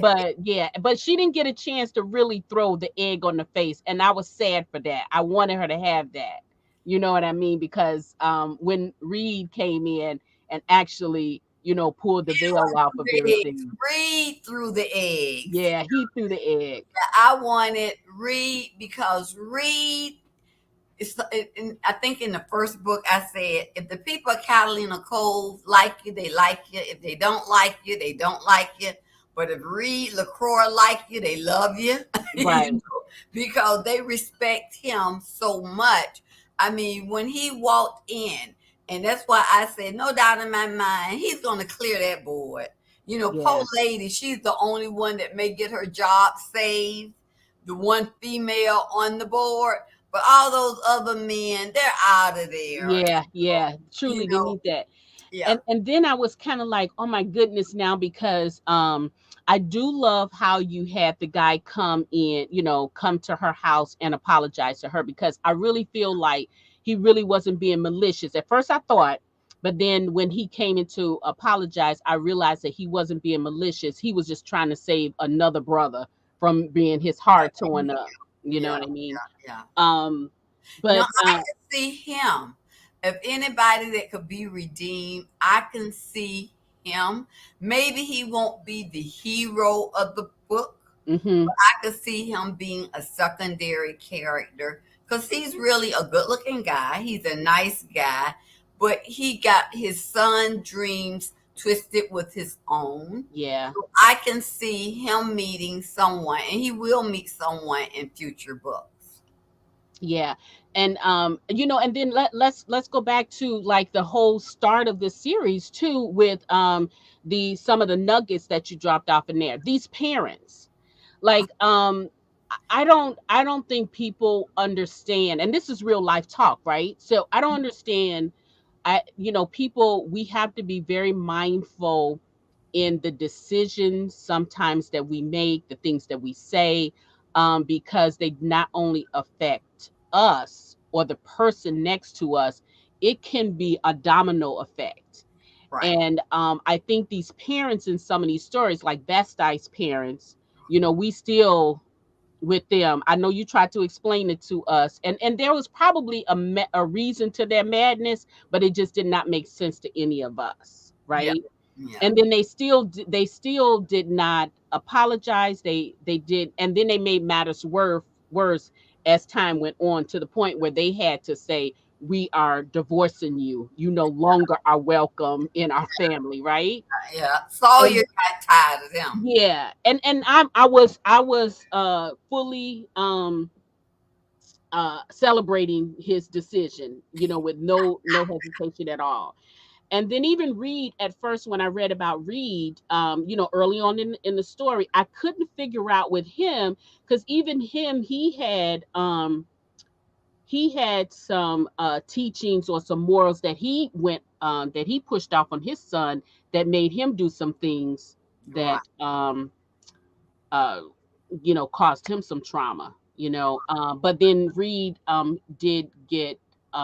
but yeah, but she didn't get a chance to really throw the egg on the face, and I was sad for that. I wanted her to have that. You know what I mean? Because when Reed came in and actually, pulled the veil off of everything. Read through the eggs. Yeah, he threw the egg. I wanted Reed because Reed I think in the first book I said, if the people at Catalina Cove like you, they like you. If they don't like you, they don't like you. But if Reed LaCroix like you, they love you. Right. Because they respect him so much. I mean, when he walked in, and that's why I said, no doubt in my mind, he's going to clear that board. Poor Yeah. lady, she's the only one that may get her job saved, the one female on the board. But all those other men, they're out of there. Yeah, yeah. You Truly they know, need that. yeah. And then I was kind of like, oh my goodness, now, because I do love how you had the guy come in, come to her house and apologize to her, because I really feel like he really wasn't being malicious. At first I thought, but then when he came in to apologize, I realized that he wasn't being malicious. He was just trying to save another brother from being his heart torn up. You know Yeah, what I mean? yeah. Um, No, but I can see him. If anybody that could be redeemed, I can see him. Maybe he won't be the hero of the book, Mm-hmm. I could see him being a secondary character because he's really a good looking guy. He's a nice guy, but he got his son dreams twisted with his own. Yeah. So I can see him meeting someone, and he will meet someone in future books. Yeah. And and then let's go back to like the whole start of the series too, with the some of the nuggets that you dropped off in there. These parents, like I don't think people understand, and this is real life talk, right? So I don't understand. People, we have to be very mindful in the decisions sometimes that we make, the things that we say, because they not only affect us or the person next to us, it can be a domino effect. Right. And I think these parents in some of these stories, like Bastai's parents, we still with them. I know you tried to explain it to us, and there was probably a reason to their madness, but it just did not make sense to any of us, Yeah. right? Yeah. And then they still did not apologize. They did, and then they made matters worse as time went on, to the point where they had to say, we are divorcing you, you no longer are welcome in our family, right? Yeah. Sawyer And got tired of them. yeah, and I was fully celebrating his decision, with no hesitation at all. And then even Reed, at first, when I read about Reed, early on in the story, I couldn't figure out with him, because even him, he had some teachings or some morals that he pushed off on his son, that made him do some things Right. that uh caused him some trauma. But then Reed did get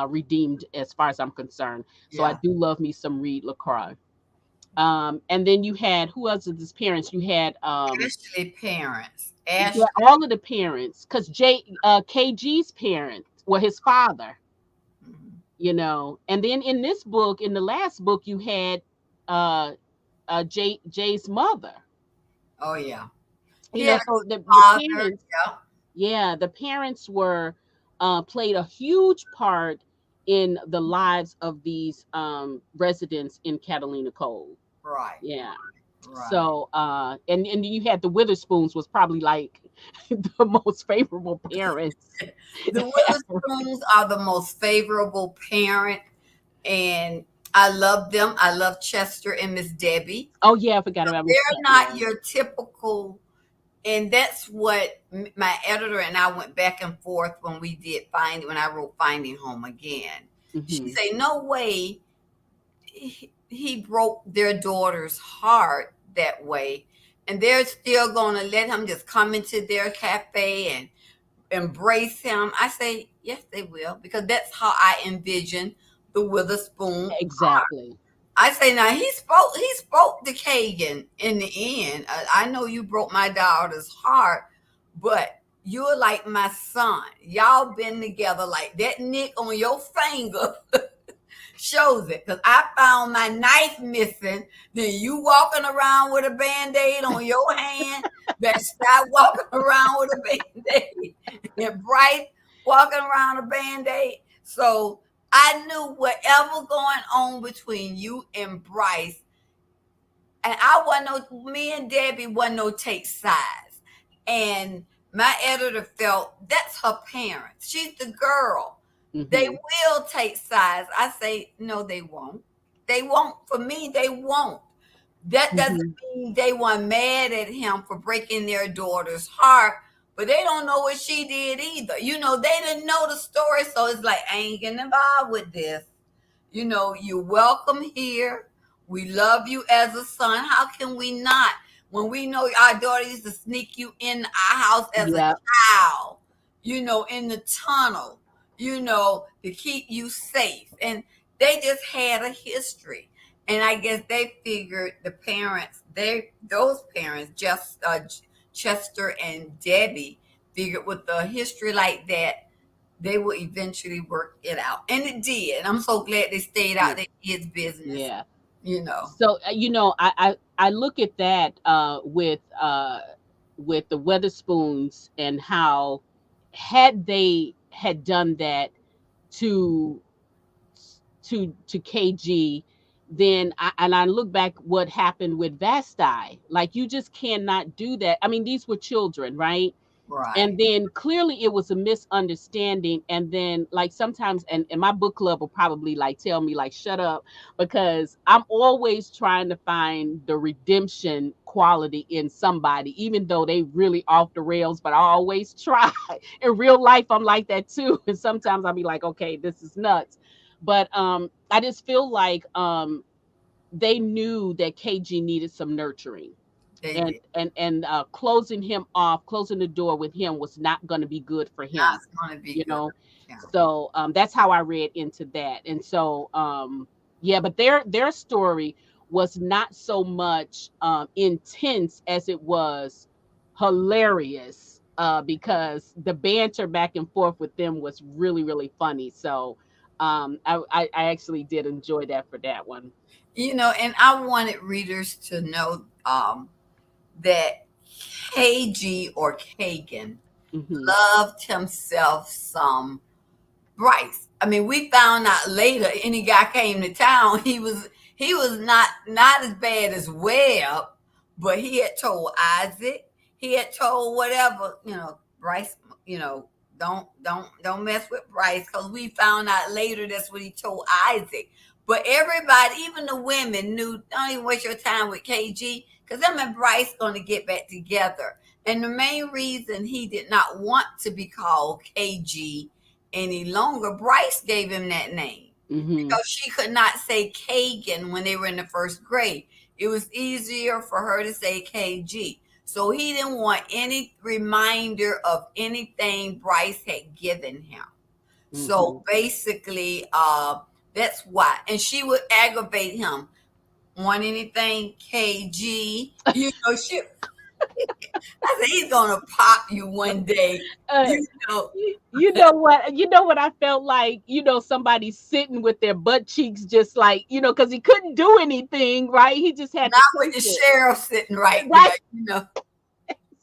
redeemed, as far as I'm concerned. So I Yeah. do love me some Reed LaCroix. And then you had, who else is his parents? You had Ashley parents. yeah, Ashley. all of the parents, because KG's parents were his father. Mhm. And then in this book, in the last book, you had uh Jay's mother. Oh yeah. He had So a the father. parents, Yeah. yeah, the parents were played a huge part in the lives of these residents in Catalina Cove. Right. Yeah. Right. So and you had the Witherspoons, was probably like the most favorable parents. The Witherspoons are the most favorable parent, and I love them. I love Chester and Miss Debbie. Oh yeah, I forgot about Miss They're not Chapman. your typical, and that's what my editor and I went back and forth when we did when I wrote Finding Home Again. She Hmm. said, "No way he broke their daughter's heart that way, and they're still going to let him just come into their cafe and embrace him." I say, yes, they will, because that's how I envision the Witherspoon. Exactly. I say, now he spoke to Kagan in the end. I know you broke my daughter's heart, but you're like my son. Y'all been together, like that nick on your finger shows it. Because I found my knife missing. Then you walking around with a band-aid on your hand. That stop walking around with a band-aid. And Bryce walking around a band-aid. So I knew whatever going on between you and Bryce, and I wasn't no, me and Debbie wasn't no take sides. And my editor felt that's her parents. She's the girl. They Hmm. will take sides. I say, no, they won't. They won't. For me, they won't. That doesn't Hmm. mean they weren't mad at him for breaking their daughter's heart, but they don't know what she did either. They didn't know the story, so it's like, I ain't getting involved with this. You're welcome here. We love you as a son. How can we not? When we know our daughter used to sneak you in our house as a Yeah. child, in the tunnel, to keep you safe. And they just had a history. And I guess they figured those parents, just Chester and Debbie, figured with a history like that, they will eventually work it out. And it did. I'm so glad they stayed Yeah. out their kids' business, you know. So I look at that with with the Weatherspoons, and how had they had done that to to KG, then I look back what happened with Vasti. Like, you just cannot do that. I mean, these were children, right? Right. And then clearly it was a misunderstanding. And then, like, sometimes, and my book club will probably like tell me like shut up, because I'm always trying to find the redemption quality in somebody, even though they really off the rails, but I always try. In real life I'm like that too, and sometimes I'll be like, okay, this is nuts. But I just feel like they knew that KG needed some nurturing, They and did. closing him off, closing the door with him was not going to be good for him, That's going to be you good. know. Yeah. So that's how I read into that. And so yeah, but their story was not so much intense as it was hilarious, because the banter back and forth with them was really really funny. So I actually did enjoy that for that one. And I wanted readers to know that KG or Kagan Hmm. loved himself some Bryce. I mean, we found out later any guy came to town, he was not as bad as Webb, but he had told Isaac, he had told whatever, Bryce, you know, don't mess with Bryce, because we found out later that's what he told Isaac. But everybody, even the women, knew don't even waste your time with KG, because them and Bryce gonna get back together. And the main reason he did not want to be called KG any longer, Bryce gave him that name Hmm. because she could not say Kagan when they were in the first grade. It was easier for her to say KG. So he didn't want any reminder of anything Bryce had given him. So Hmm. basically, that's why. And she would aggravate him. Want anything, KG? She. I said he's gonna pop you one day. uh, You know, you know what I felt like, somebody sitting with their butt cheeks just like, because he couldn't do anything, right? He just had to not with take the it. sheriff sitting right there. Right.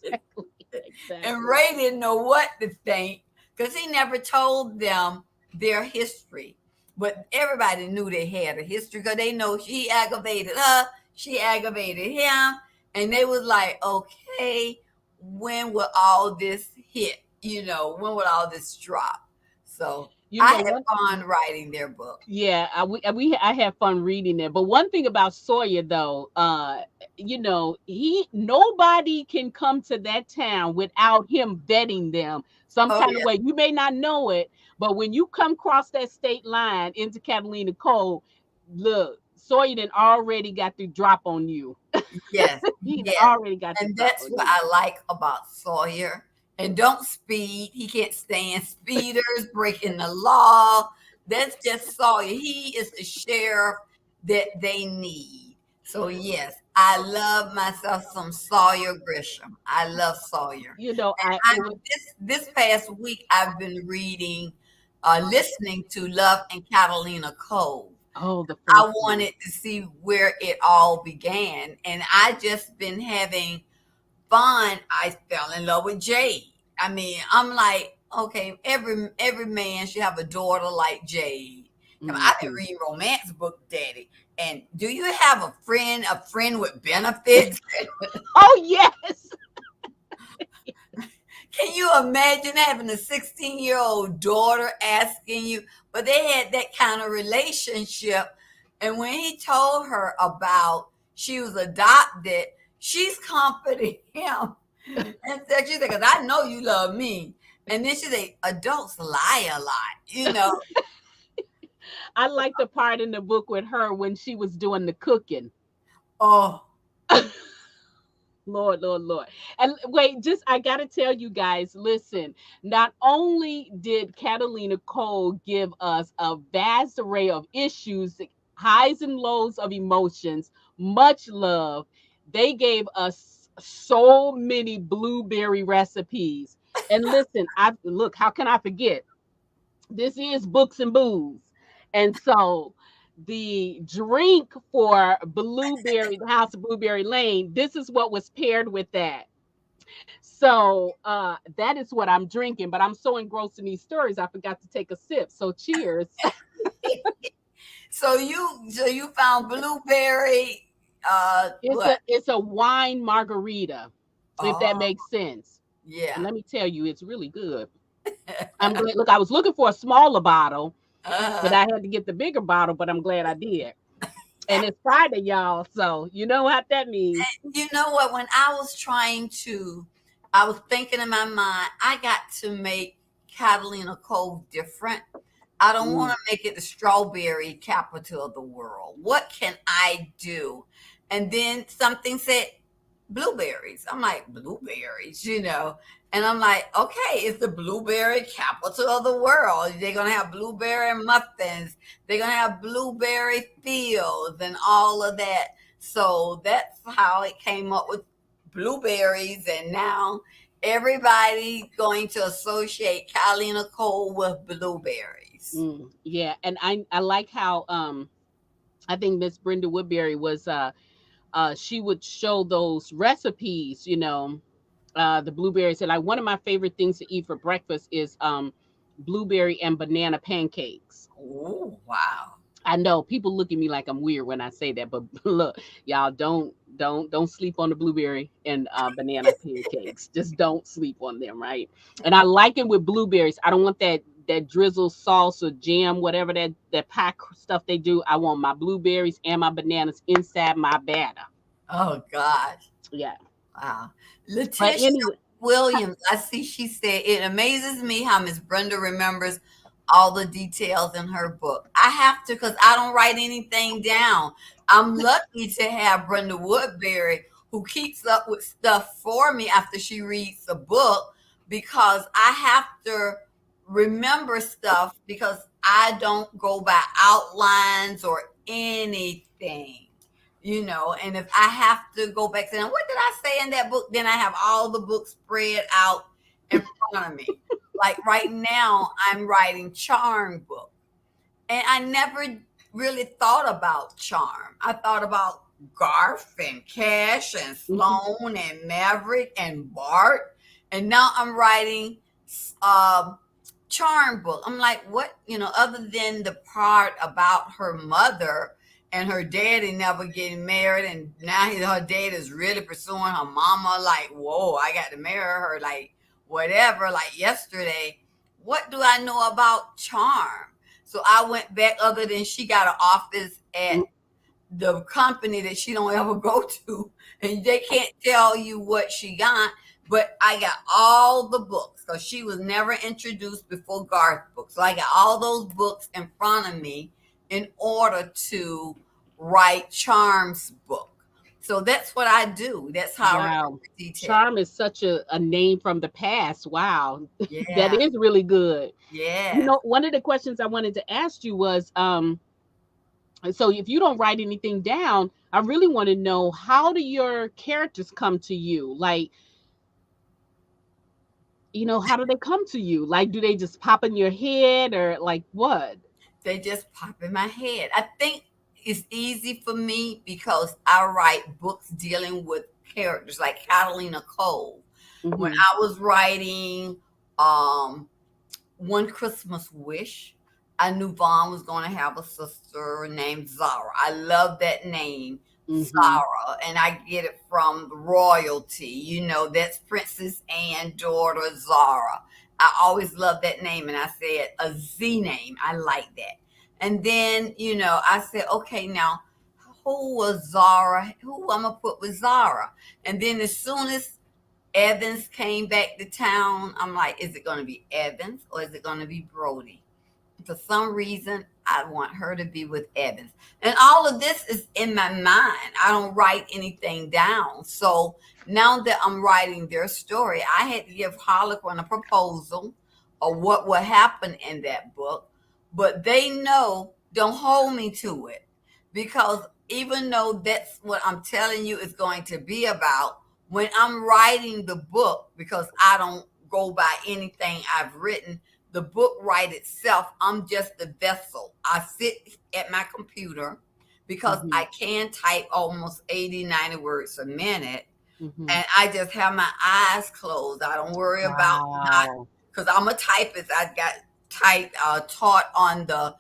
Exactly. And Exactly. Ray didn't know what to think because he never told them their history. But everybody knew they had a history because they know she aggravated her, she aggravated him, and they was like, okay, when will all this hit? When will all this drop? So You I know had one fun writing their book. Yeah, I had fun reading it. But one thing about Sawyer though, he nobody can come to that town without him vetting them some Oh kind of yeah, way. You may not know it, but when you come across that state line into Catalina Cove, look, Sawyer done already got the drop on you. yes, He done yes. already got the And drop that's on what you. I like about Sawyer. And don't speed. He can't stand speeders breaking the law. That's just Sawyer. He is the sheriff that they need. So yes, I love myself some Sawyer Grisham. I love Sawyer. You know, And it was this past week I've been reading, listening to Love and Catalina Cove. oh, the I first one. wanted to see where it all began, and I just been having fun. I fell in love with Jade. I mean, I'm like, okay, every man should have a daughter like Jade. Come on, I've been Hmm. reading romance book, Daddy. And do you have a friend with benefits? Oh yes. Can you imagine having a 16-year-old daughter asking you? But they had that kind of relationship. And when he told her about she was adopted, she's comforting him. And said, she said, because I know you love me. And then she said, adults lie a lot. I like the part in the book with her when she was doing the cooking. Oh, Lord, Lord, Lord. And wait, just I gotta tell you guys, listen, not only did Catalina Cole give us a vast array of issues, highs and lows of emotions, much love, they gave us so many blueberry recipes. And listen, I look, how can I forget? This is books and booze. And so the drink for Blueberry, the House of Blueberry Lane, this is what was paired with that. So that is what I'm drinking, but I'm so engrossed in these stories, I forgot to take a sip. So cheers. So you found blueberry, what? It's a wine margarita, if that Oh, makes sense. And yeah. let me tell you, it's really good. I'm glad. Look, I was looking for a smaller bottle, but uh, I had to get the bigger bottle. But I'm glad I did. And it's Friday, y'all. So you know what that means. you know what? When I was thinking in my mind, I got to make Catalina Cove different. I don't want Mm, to make it the strawberry capital of the world. What can I do? And then something said blueberries. I'm like, blueberries. And I'm like, okay, it's the blueberry capital of the world. They're going to have blueberry muffins. They're going to have blueberry fields and all of that. So that's how it came up with blueberries. And now everybody going to associate Catalina Cole with blueberries. yeah, and I like how I think Miss Brenda Woodbury was she would show those recipes, the blueberries. And like one of my favorite things to eat for breakfast is blueberry and banana pancakes. Oh, wow. I know people look at me like I'm weird when I say that, but look, y'all don't sleep on the blueberry and banana pancakes. Just don't sleep on them, right? And I like it with blueberries. I don't want that drizzle sauce or jam, whatever that pack stuff they do. I want my blueberries and my bananas inside my batter. Oh, gosh. Yeah. Wow. But Letitia anyway, Williams, I see she said, it amazes me how Miss Brenda remembers all the details in her book. I have to because I don't write anything down. I'm lucky to have Brenda Woodbury who keeps up with stuff for me after she reads the book because I have to remember stuff because I don't go by outlines or anything. And if I have to go back to them, what did I say in that book? Then I have all the books spread out in front of me. Like right now, I'm writing charm book, and I never really thought about charm. I thought about Garth and Cash and Sloan and Maverick and Bart, and now I'm writing uh, charm book. I'm like, what, other than the part about her mother and her daddy never getting married, and now her dad is really pursuing her mama, like, whoa, I got to marry her, like, whatever, like yesterday. What do I know about charm? So I went back, other than she got an office at the company that she don't ever go to, and they can't tell you what she got. But I got all the books because she was never introduced before Garth books. So I got all those books in front of me in order to write Charm's book. So that's what I do. That's how I remember wow. details. Charm is such a name from the past. Wow. That Yeah. is really good. Yes. One of the questions I wanted to ask you was so if you don't write anything down, I really want to know, how do your characters come to you? Like, how do they come to you? Like, do they just pop in your head, or like what? They just pop in my head. I think it's easy for me because I write books dealing with characters like Catalina Cole. When Hmm. I was writing um, One Christmas Wish, I knew Vaughn was going to have a sister named Zara. I love that name, Hmm. Zara, and I get it from royalty. That's Princess Anne's daughter, Zara. I always loved that name, and I said a Z name. I like that. And then, I said, okay, now who was Zara? Who I'm gonna put with Zara? And then as soon as Evans came back to town, I'm like, is it gonna be Evans or is it gonna be Brody? For some reason, I want her to be with Evans. And all of this is in my mind. I don't write anything down. So now that I'm writing their story, I had to give Harlequin a proposal of what will happen in that book. But they know, don't hold me to it. Because even though that's what I'm telling you is going to be about, when I'm writing the book, because I don't go by anything I've written, the book write itself, I'm just the vessel. I sit at my computer because Hmm. I can type almost 80, 90 words a minute, Hmm. and I just have my eyes closed. I don't worry about not Wow. because I'm a typist. I got taught on the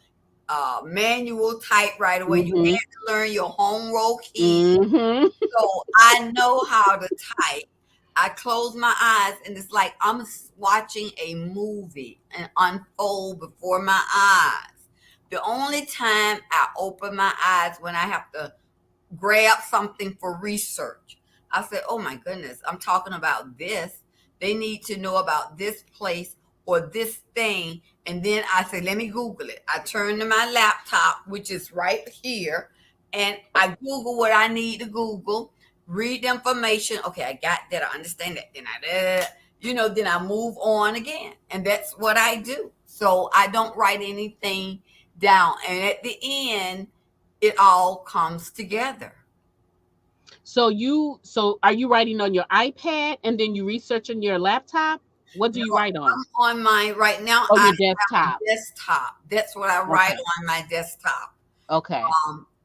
manual typewriter where you Hmm. had to learn your home row key. Hmm. So I know how to type. I close my eyes and it's like I'm watching a movie and unfold before my eyes. The only time I open my eyes when I have to grab something for research. I said, oh my goodness, I'm talking about this. They need to know about this place or this thing. And then I say, let me Google it. I turn to my laptop, which is right here, and I Google what I need to Google, read the information. Okay, I got that. I understand that. Then I move on again. And that's what I do. So I don't write anything down. And at the end, it all comes together. So are you writing on your iPad and then you research on your laptop? What do No, you write on? I'm on my right now. Oh, I your have a desktop. desktop. That's what I write Okay. on my desktop. Okay.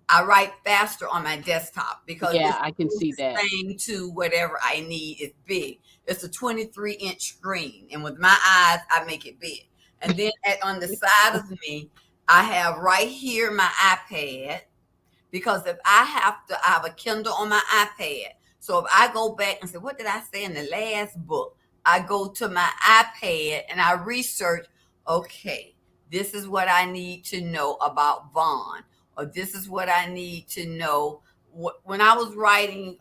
I write faster on my desktop because Yeah, it's I can the see that. closest thing to whatever I need. It's big. It's a 23-inch screen, and with my eyes, I make it big. And then on the side of me, I have right here my iPad because if I have a Kindle on my iPad. So if I go back and say, what did I say in the last book? I go to my iPad and I research, okay, this is what I need to know about Vaughn, or this is what I need to know. When I was writing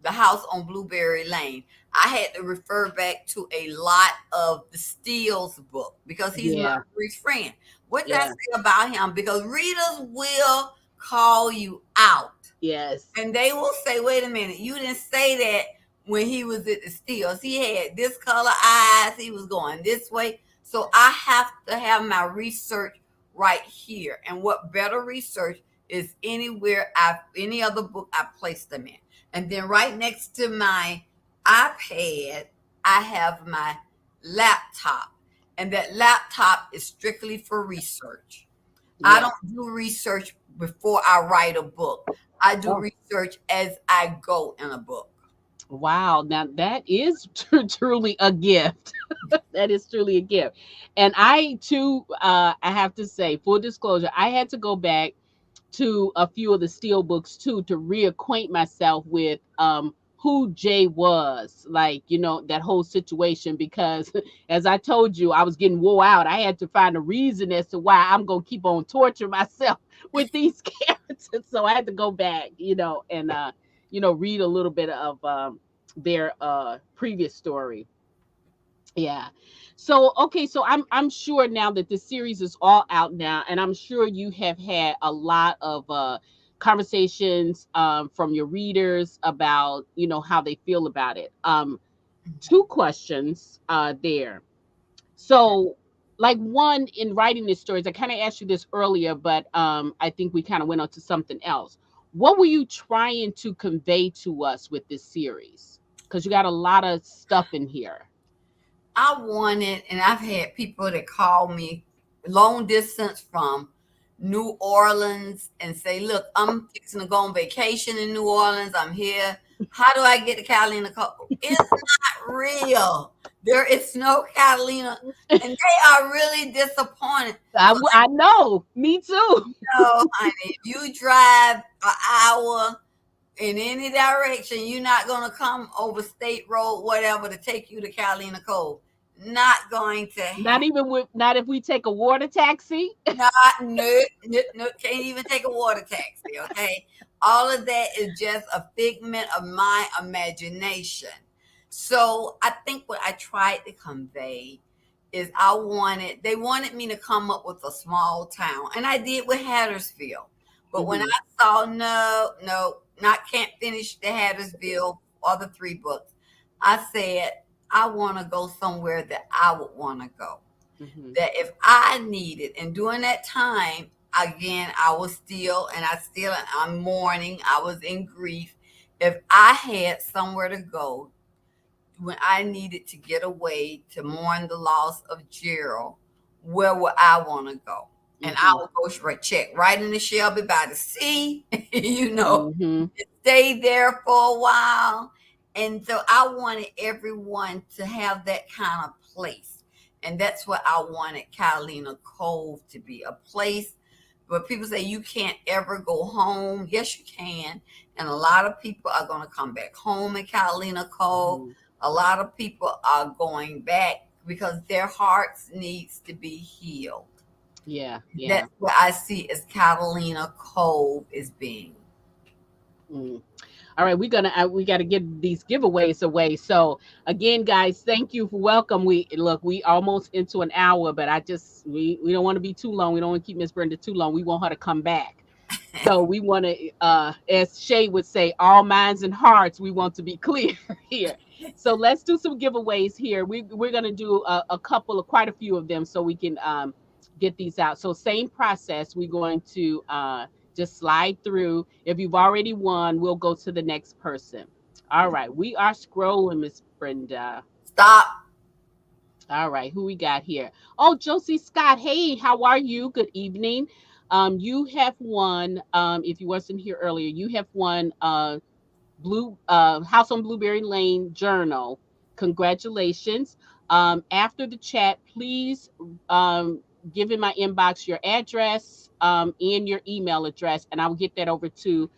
The House on Blueberry Lane, I had to refer back to a lot of the Steele's book because he's Yeah. Marguerite's friend. What did I Yeah. say about him? Because readers will call you out. Yes. And they will say, wait a minute, you didn't say that when he was at the Steels. He had this color eyes, he was going this way. So I have to have my research right here. And what better research is any other book I place them in. And then right next to my iPad, I have my laptop. And that laptop is strictly for research. I Yeah. don't do research before I write a book. I do Oh, research as I go in a book. wow. Now that is truly a gift. That is truly a gift. And I too, I have to say, full disclosure, I had to go back to a few of the Steel books too to reacquaint myself with who Jay was, like, that whole situation, because as I told you, I was getting wore out. I had to find a reason as to why I'm gonna keep on torturing myself with these characters. So I had to go back, and read a little bit of their previous story. Yeah. So okay, so I'm sure now that this series is all out now, and I'm sure you have had a lot of conversations from your readers about how they feel about it. Two questions there. So like one, in writing these stories, I kind of asked you this earlier, but I think we kind of went on to something else. What were you trying to convey to us with this series? Because you got a lot of stuff in here. I wanted, and I've had people that call me long distance from New Orleans and say, look, I'm fixing to go on vacation in New Orleans. I'm here. How do I get to Catalina Cove? It's not real. There is no Catalina. And they are really disappointed. So I know. Me too. no, honey, if you drive an hour in any direction, you're not going to come over State Road, whatever, to take you to Catalina Cove. Not going to Not happen. even with not if we take a water taxi. Not, no, no, no, can't even take a water taxi, okay? All of that is just a figment of my imagination. So I think what I tried to convey is they wanted me to come up with a small town. And I did with Hattersville. But when I Hmm. saw, no, no, not can't finish the Hattersville or the three books, I said, I want to go somewhere that I would want to go, Hmm. that if I needed, and during that time, again, I was still, and I'm mourning, I was in grief. If I had somewhere to go when I needed to get away to mourn the loss of Gerald, where would I want to go? And I Hmm. would go straight, check right in the Shelby by the sea, Hmm. stay there for a while And so I wanted everyone to have that kind of place. And that's what I wanted Catalina Cove to be, a place where people say you can't ever go home. Yes, you can. And a lot of people are going to come back home in Catalina Cove. Mhm. A lot of people are going back because their hearts needs to be healed. Yeah, yeah. That's what I see as Catalina Cove is being. Mm. All right, we got to get these giveaways away. So again, guys, thank you for welcome. We almost into an hour, but we don't want to be too long. We don't want to keep Miss Brenda too long. We want her to come back. So we want to, as Shay would say, all minds and hearts. We want to be clear here. So let's do some giveaways here. We're gonna do a couple of quite a few of them so we can get these out. So same process. We're going to just slide through. If you've already won, we'll go to the next person. All right, we are scrolling, Miss Brenda. Stop. All right, who we got here? Oh, Josie Scott. Hey, how are you? Good evening. You have won. If you wasn't here earlier, you have won Blue House on Blueberry Lane Journal. Congratulations. After the chat, please um, give in my inbox your address and your email address, and I will get that over to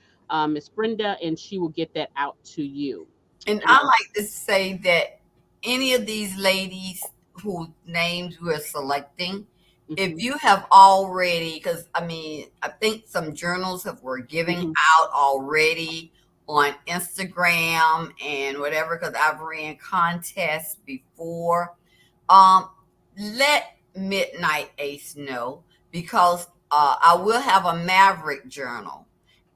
Miss Brenda, and she will get that out to you. And And I like to say that any of these ladies whose names we're selecting, if mhm, you have already, because I mean, I think some journals have were giving mhm, out already on Instagram and whatever, because I've ran contests before. Um, let Midnight Ace know because I will have a Maverick journal,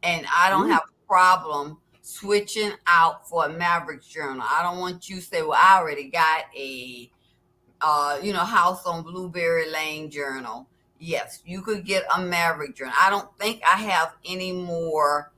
and I don't ooh, have a problem switching out for a Maverick journal. I don't want you to say, "Well, I already got a House on Blueberry Lane journal." Yes, you could get a Maverick journal. I don't think I have any more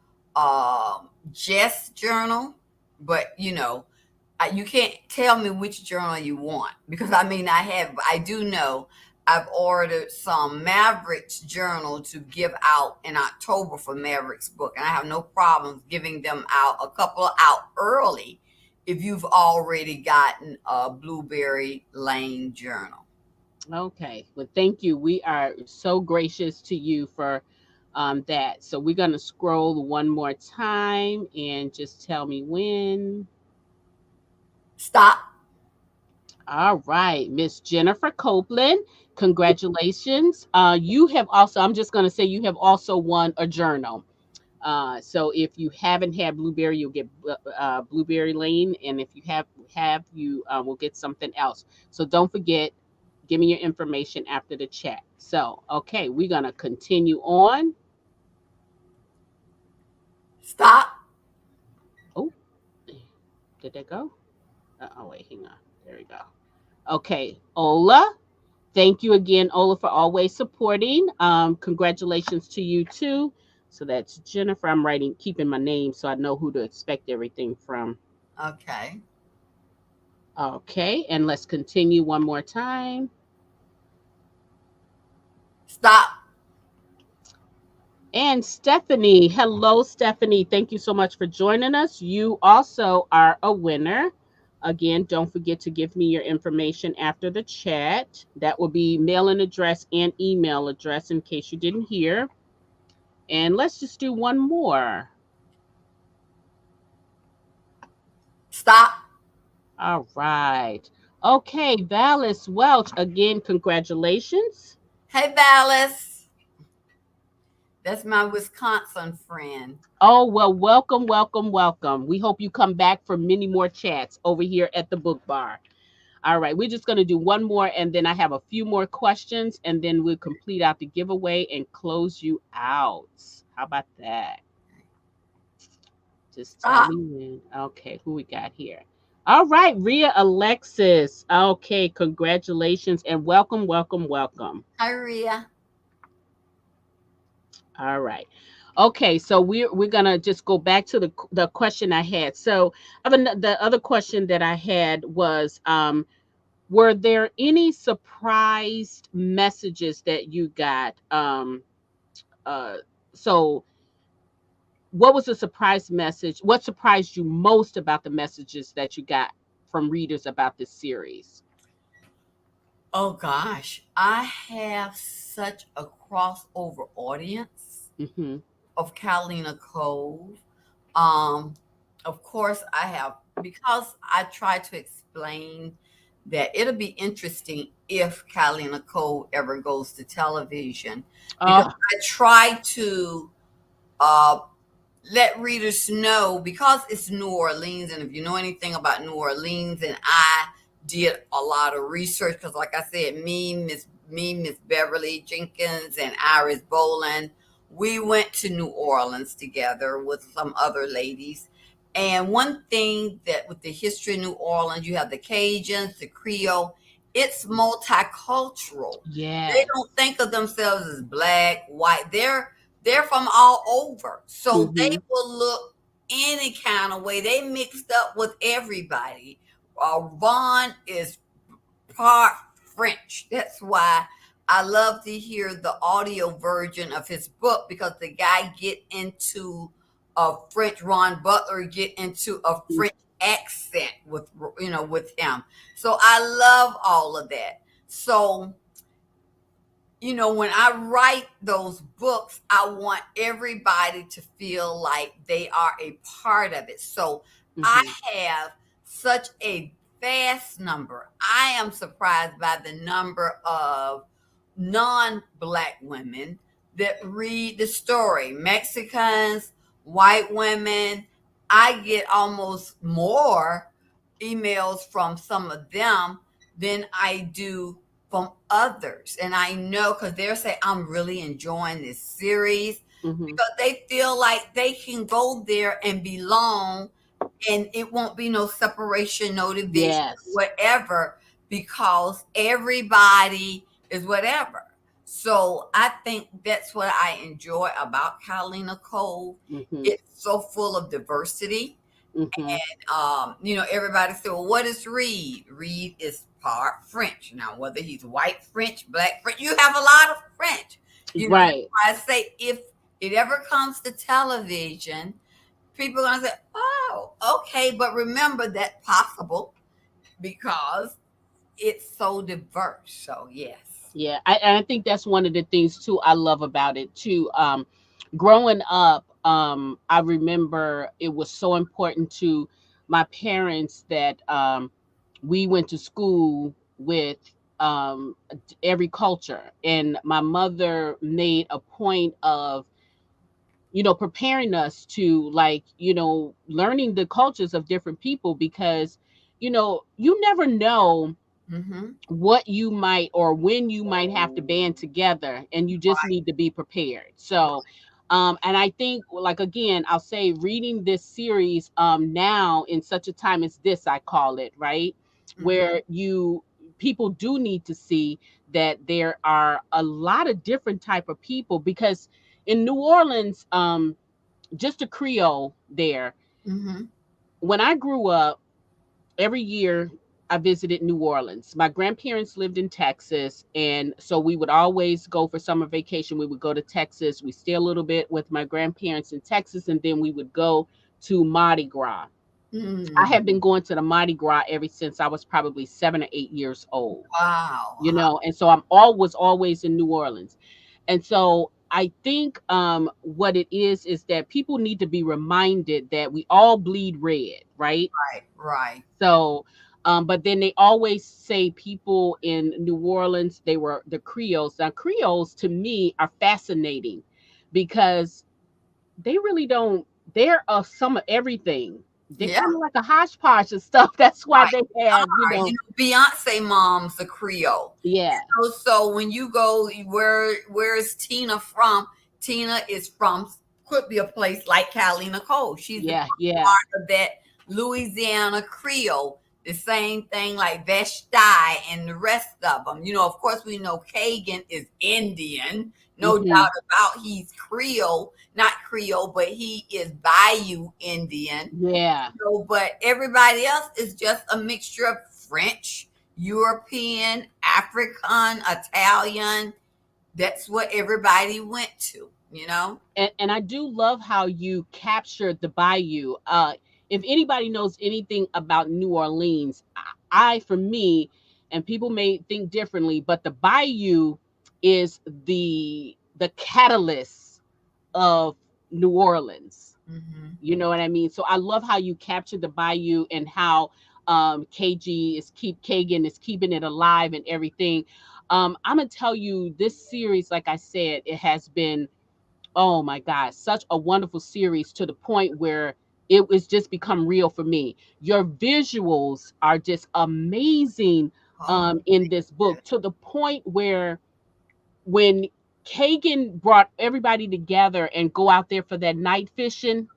Jess journal, but you can't tell me which journal you want because I mean I do know I've ordered some Mavericks journal to give out in October for Mavericks book, and I have no problems giving them out, a couple out early, if you've already gotten a Blueberry Lane journal. okay. Well, thank you. We are so gracious to you for that. So we're gonna scroll one more time and just tell me when. Stop. All right, Miss Jennifer Copeland, congratulations. You have also, I'm just going to say, you have also won a journal. So if you haven't had Blueberry, you'll get Blueberry Lane, and if you have you will get something else. So don't forget, give me your information after the chat. So okay, we're gonna continue on. Stop. Oh, did that go? Oh wait, hang on. There we go. Okay, Ola. Thank you again, Ola, for always supporting. Congratulations to you too. So that's Jennifer. I'm writing, keeping my name so I know who to expect everything from. Okay. Okay, and let's continue one more time. Stop. And Stephanie, hello, Stephanie. Thank you so much for joining us. You also are a winner. Again, don't forget to give me your information after the chat. That will be mailing address and email address in case you didn't hear. And let's just do one more. Stop. All right. Okay, Valis Welch, again, congratulations. Hey, Dallas. That's my Wisconsin friend. Oh, well, welcome, welcome, welcome. We hope you come back for many more chats over here at the book bar. All right, we're just going to do one more, and then I have a few more questions, and then we'll complete out the giveaway and close you out. How about that? Just tell Stop. me when. Okay, who we got here? All right, Ria Alexis. Okay, congratulations and welcome, welcome, welcome. Hi, Rhea. All right. Okay, so we're gonna just go back to the question I had. So the other question that I had was, were there any surprised messages that you got? Uh, so what was a surprise message? What surprised you most about the messages that you got from readers about this series? Oh gosh, I have such a crossover audience Mhm. of Catalina Cove. Um, of course, I have, because I try to explain that it'll be interesting if Catalina Cove ever goes to television, because Oh, I try to uh, let readers know, because it's New Orleans, and if you know anything about New Orleans, and I did a lot of research, because like I said, Miss Beverly Jenkins and Iris Boland, we went to New Orleans together with some other ladies. And one thing that with the history of New Orleans, you have the Cajuns, the Creole, it's multicultural. They yes. don't think of themselves as black, white. They're from all over. So they Mhm. will look any kind of way. They mixed up with everybody. Vaughn is part French. That's why I love to hear the audio version of his book, because the guy get into a French, Ron Butler get into a French accent with, with him. So I love all of that. So when I write those books, I want everybody to feel like they are a part of it. So I Mhm. have such a vast number. I am surprised by the number of non black women that read the story. Mexicans, white women. I get almost more emails from some of them than I do from others. And I know, because they're saying, I'm really enjoying this series, Mhm. because they feel like they can go there and belong, and it won't be no separation, no division, Yes. whatever, because everybody is whatever. So I think that's what I enjoy about Catalina Cove. Mhm. It's so full of diversity. Mhm. Everybody said, well, what is Reed? Reed is part French. Now, whether he's white French, black French, you have a lot of French. That's Right. why I say, if it ever comes to television, people are going to say, oh, okay. But remember that possible, because it's so diverse. So, yes. Yeah, I think that's one of the things too I love about it too. Growing up, I remember it was so important to my parents that we went to school with every culture, and my mother made a point of preparing us to, like, learning the cultures of different people, because you never know Mm-hmm. what you might or when you might have to band together, and you just need to be prepared. So and I think, like, again, I'll say, reading this series now in such a time as this, I call it, right, Mm-hmm. where you people do need to see that there are a lot of different type of people, because in New Orleans, just a Creole there. Mm-hmm. When I grew up, every year I visited New Orleans. My grandparents lived in Texas, and so we would always go for summer vacation. We would go to Texas. We stay a little bit with my grandparents in Texas, and then we would go to Mardi Gras. I Mm. have been going to the Mardi Gras ever since I was probably 7 or 8 years old. Wow. And so I'm always in New Orleans. And so I think what it is that people need to be reminded that we all bleed red, right? Right. Right. So, but then they always say people in New Orleans, they were the Creoles. Now, Creoles to me are fascinating because they really don't, they're some of everything. They're Yeah. kind of like a hodgepodge of stuff. That's why Right. they They have, are. Beyonce mom's a Creole. yeah, So when you go, where is Tina from? Tina is from, could be a place like Catalina Cove. She's a yeah, yeah. part of that Louisiana Creole. The same thing like Vashti and the rest of them. Of course, we know Kagan is Indian. No Hmm. doubt about, he's Creole, not Creole, but he is Bayou Indian. Yeah. But everybody else is just a mixture of French, European, African, Italian. That's what everybody went to. you know? And I do love how you captured the bayou. If anybody knows anything about New Orleans, for me, and people may think differently, but the bayou is the catalyst of New Orleans. Hmm. You know what I mean? So I love how you captured the bayou and how Kagan is keeping it alive and everything. I'm gonna tell you, this series, like I said, it has been, oh my God, such a wonderful series, to the point where it was just become real for me. Your visuals are just amazing Oh, in this book, to the point where when Kagan brought everybody together and go out there for that night fishing,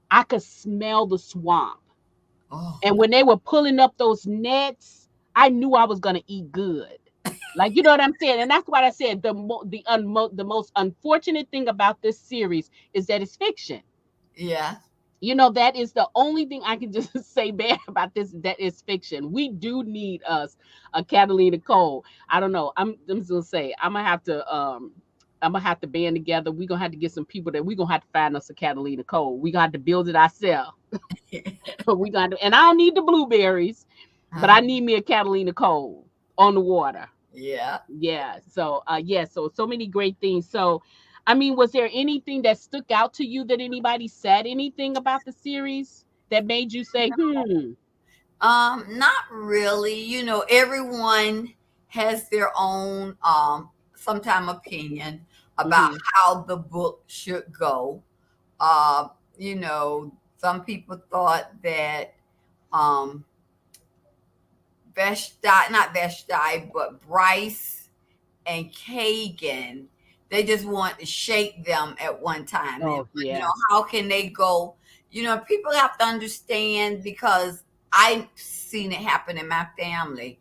I could smell the swamp. oh, And when they were pulling up those nets, I knew I was going to eat good. Like, you know what I'm saying? And that's why I said the most unfortunate thing about this series is that it's fiction. yeah. You know, that is the only thing I can just say bad about this, that is fiction. We do need us a Catalina Cole. I don't know. I'm just gonna say I'm gonna have to band together. We're gonna have to get some people that we're gonna have to find us a Catalina Cole. We got to build it ourselves. We got to, and I don't need the blueberries, but I need me a Catalina Cole on the water. Yeah. Yeah. So so many great things. So I mean, was there anything that stuck out to you, that anybody said anything about the series that made you say, hmm? Not really. You know, everyone has their own sometime opinion about Hmm. how the book should go. Uh, you know, some people thought that um Vashti, not Vashti, but Bryce and Kagan, they just want to shake them at one time. And, Oh you know, yes. how can they go? You know, people have to understand, because I've seen it happen in my family.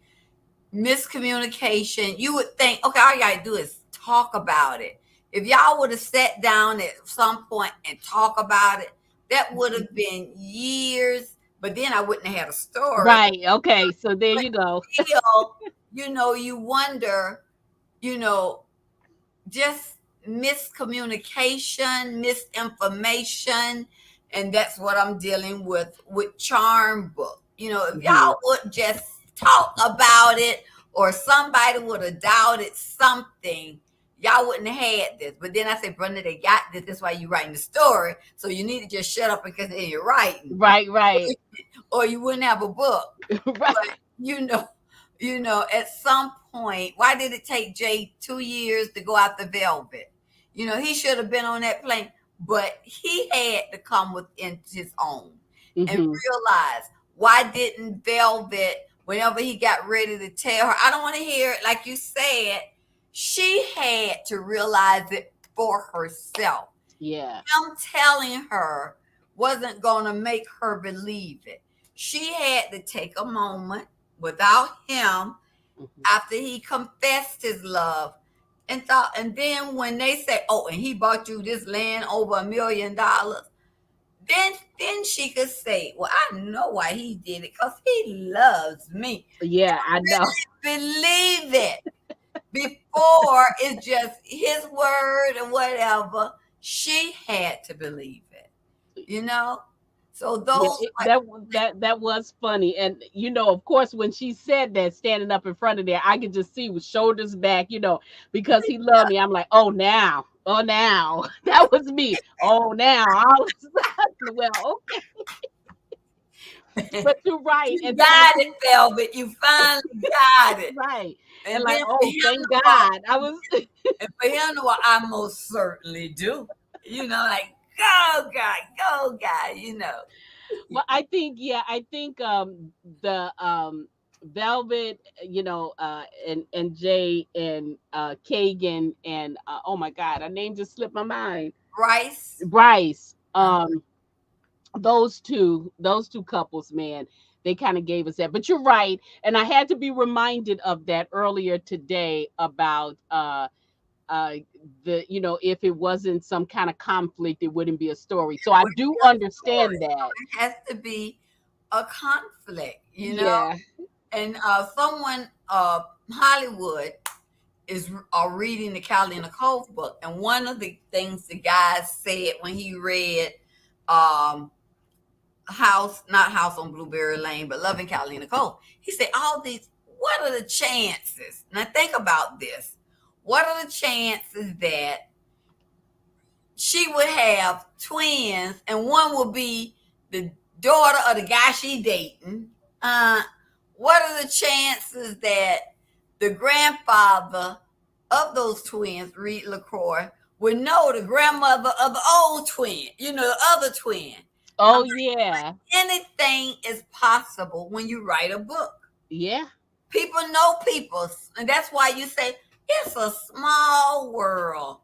Miscommunication. You would think, okay, all you gotta do is talk about it. If y'all would have sat down at some point and talk about it, that would have been years. But then I wouldn't have had a story. Right. Okay. So there But you go. still, you know, you wonder, you know, just miscommunication, misinformation, and that's what I'm dealing with Charm Book. You know, if Hmm. y'all would just talk about it, or somebody would have doubted something, y'all wouldn't have had this. But then I said, Brenda, they got this. That's why you're writing the story. So you need to just shut up and continue you're writing, Right. Right. or you wouldn't have a book. Right. But at some point, why did it take Jay 2 years to go out the Velvet? You know, he should have been on that plane, but he had to come within his own and Hmm. realize, why didn't Velvet, whenever he got ready to tell her, I don't want to hear it, like you said, she had to realize it for herself. Yeah. Him telling her wasn't going to make her believe it. She had to take a moment without him Hmm. after he confessed his love and thought, and then when they say, oh, and he bought you this land over $1 million, then she could say, well, I know why he did it, because he loves me. Yeah. I know. Believe it before it's just his word or whatever. She had to believe it, you know? So Yeah, those like that was funny, and of course, when she said that, standing up in front of there, I could just see with shoulders back, because he loved me. I'm like, oh now, that was me. Oh now, all of a sudden, well, okay, but you're right, you and then got it, Velvet. You finally got it. right, and And like, then for oh, him thank to walk, God, I was. and for him to walk, I most certainly do. You know, like, go, God, go, God, you know. Well, I think, yeah, I think the Velvet, and Jay and Kagan and oh my God, her name just slipped my mind. Rice. Bryce, Uh, those two couples, man, they kind of gave us that. But you're right, and I had to be reminded of that earlier today about uh if it wasn't some kind of conflict, it wouldn't be a story. So I with do your story. understand that. It has to be a conflict, you know? Yeah. And someone, Hollywood, are reading the Catalina Cove book, and one of the things the guy said when he read um, not House on Blueberry Lane, but Loving Catalina Cove, he said, all these, what are the chances? Now think about this. What are the chances that she would have twins and one would be the daughter of the guy she dating? Uh, what are the chances that the grandfather of those twins, Reed LaCroix, would know the grandmother of the old twin, the other twin? Oh yeah. Anything is possible when you write a book. Yeah. People know people, and that's why you say it's a small world.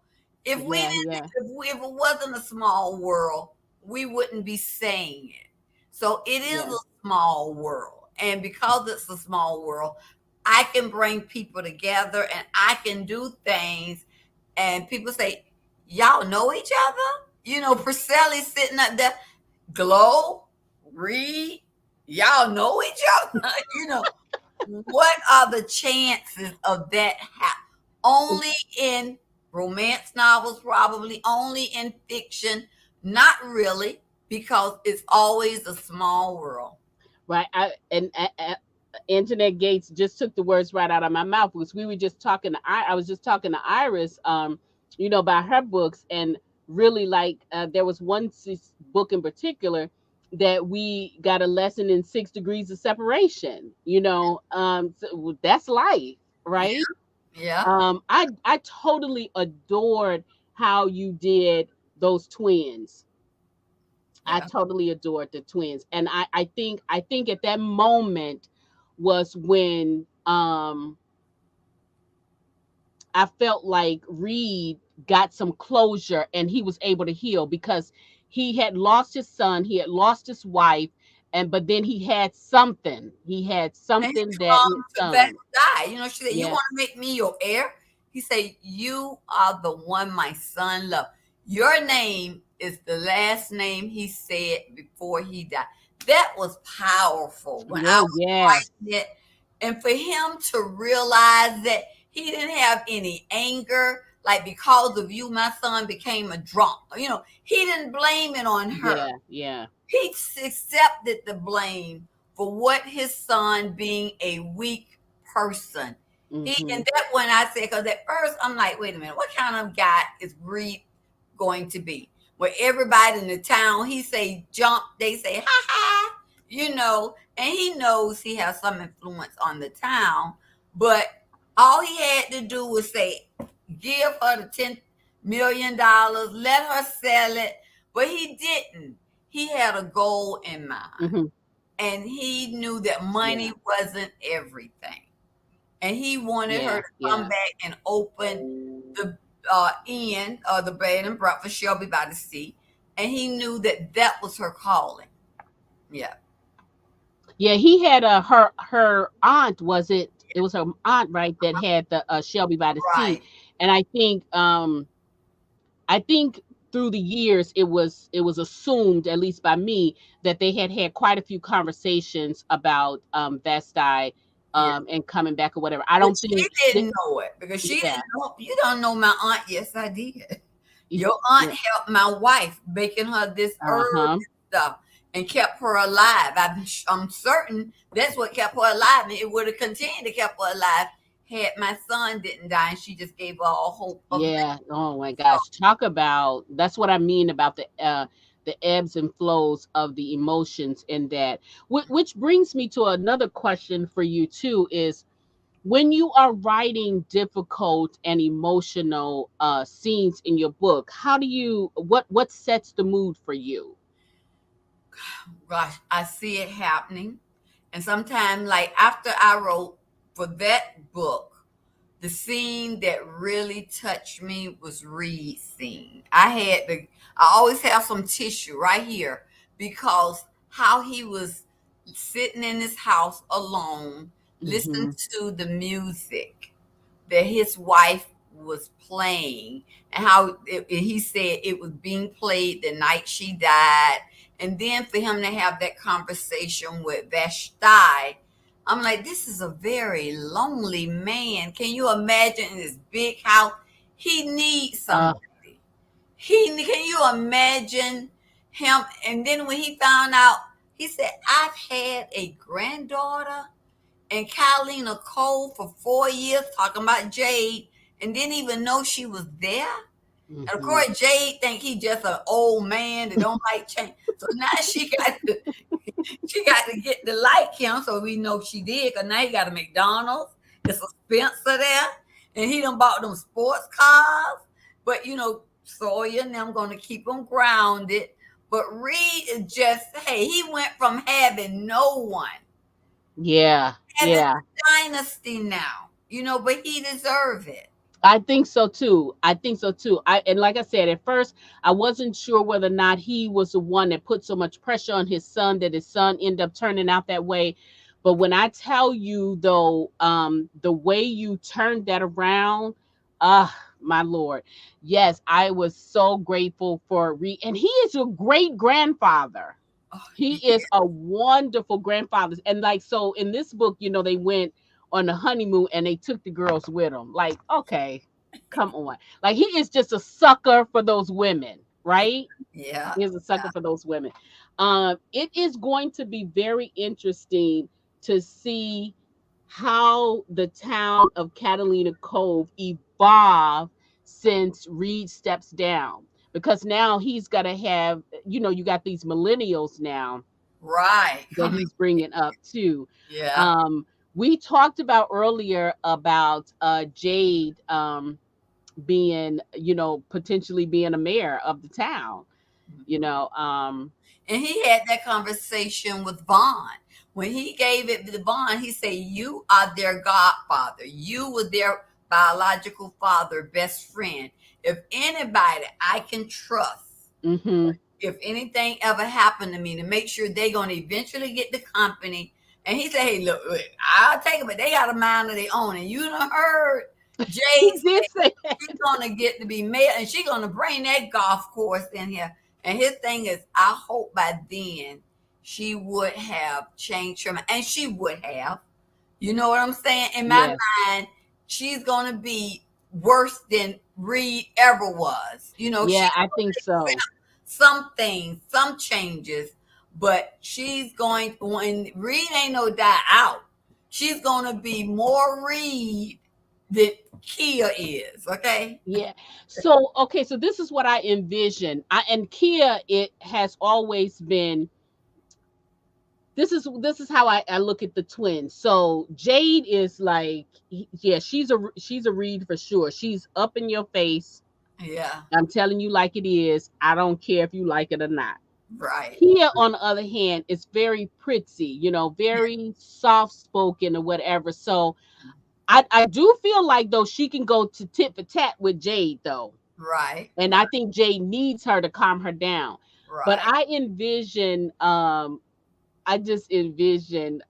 If we Yeah. didn't, Yeah. if it wasn't a small world, we wouldn't be saying it. So it is Yeah. a small world, and because it's a small world, I can bring people together, and I can do things. And people say, "Y'all know each other?" Priscilla's sitting up there. Glow, Reed, y'all know each other. What are the chances of that only in romance novels, probably only in fiction, not really, because it's always a small world. Right. Internet Gates just took the words right out of my mouth because we were just talking to I was just talking to Iris about her books, and really like there was one book in particular that we got a lesson in 6 degrees of separation. So that's life, Yeah, right? yeah, I totally adored how you did those twins. I yeah. totally adored the twins. And I think at that moment was when I felt like Reed got some closure and he was able to heal because he had lost his son, he had lost his wife, and but then he had something. He had And his something that his mom took that son. die. She said, "You Yeah, want to make me your heir?" He said, "You are the one my son loved. Your name is the last name he said before he died." That was powerful when I yeah, was yes, writing it. And for him to realize that he didn't have any anger, like because of you, my son became a drunk. He didn't blame it on her. yeah, yeah. He accepted the blame for what his son being a weak person. Hmm. And that when I said, because at first I'm like, wait a minute, what kind of guy is Reed going to be? Where everybody in the town, he say jump, they say ha ha, and he knows he has some influence on the town, but all he had to do was say, give her the $10 million, let her sell it, but he didn't. He had a goal in mind, Hmm. and he knew that money Yeah, wasn't everything. And he wanted her yeah, to come yeah. back and open the inn or the bed and breakfast Shelby by the Sea. And he knew that that was her calling. Yeah. Yeah, he had her aunt, was it? It was her aunt, right, that had the Shelby by the Sea, Right. and I think through the years it was assumed, at least by me, that they had had quite a few conversations about Vesti Yeah. and coming back or whatever. I But don't she think that. didn't know it because she Yeah. didn't know. You don't know my aunt. Yes, I did. y- Your aunt Yeah. helped my wife, making her this herb Uh-huh. stuff and kept her alive. I'm certain that's what kept her alive, and it would have continued to keep her alive had my son didn't die, and she just gave her all hope of living. Yeah. Oh my So, gosh. Talk about, that's what I mean about the ebbs and flows of the emotions in that. Which brings me to another question for you too is, when you are writing difficult and emotional scenes in your book, how do you what sets the mood for you? gosh, I see it happening, and sometimes, like after I wrote for that book, the scene that really touched me was Reed's scene. I always have some tissue right here because how he was sitting in his house alone, listening Hmm. to the music that his wife was playing, and how he said it was being played the night she died. And then for him to have that conversation with Vashti, I'm like, this is a very lonely man. Can you imagine in his big house? He needs Uh, somebody. Can you imagine him? And then when he found out, he said, I've had a granddaughter and Kylie Cole for 4 years, talking about Jade, and didn't even know she was there. And of mhm. course, Jade think he just an old man that don't like change. So now she got to get to like him. So we know she did. Cause now he got a McDonald's. It's a Spencer there, and he done bought them sports cars. But Sawyer and them gonna keep him grounded. But Reed is just, hey, he went from having no one, Yeah, having yeah. a dynasty now. But he deserve it. I think so too. I think so too. And like I said, at first I wasn't sure whether or not he was the one that put so much pressure on his son that his son ended up turning out that way. But when I tell you though, the way you turned that around, my Lord, yes, I was so grateful for and he is a great grandfather. Oh, He yeah. is a wonderful grandfather. And like, so in this book, they went on the honeymoon and they took the girls with them. Like, okay, come on. Like, he is just a sucker for those women, right? Yeah. He is a sucker for those women. It is going to be very interesting to see how the town of Catalina Cove evolved since Reed steps down. Because now he's got to have, you got these millennials now Right. that Coming. he's bringing up too. Yeah. Um, we talked about earlier about Jade being, potentially being a mayor of the town. You know, And he had that conversation with Vaughn. When he gave it to Vaughn, he said, you are their godfather. You were their biological father, best friend. If anybody I can trust, hmm if anything ever happened to me, to make sure they're going to eventually get the company. And he said, hey, look, I'll take it, but they got a mind of their own. And you done heard Jay he did say say, she's going to get to be mayor, and she's going to bring that golf course in here. And his thing is, I hope by then she would have changed her mind. And she would have. You know what I'm saying? In my yes, mind, she's going to be worse than Reed ever was. She's yeah, I think so. some things, some changes, but she's going, when Reed ain't no die out, she's going to be more Reed than Kia is. Okay. Yeah. So okay, so this is what I envision. And Kia, it has always been. This is how I look at the twins. So Jade is like, yeah, she's a Reed for sure. She's up in your face. Yeah. I'm telling you like it is. I don't care if you like it or not. Right. Kia, on the other hand, is very pretty, Yeah. very soft spoken or whatever. So I do feel like though she can go to tit for tat with Jade though. Right. And I think Jade needs her to calm her down. But Right. I just envision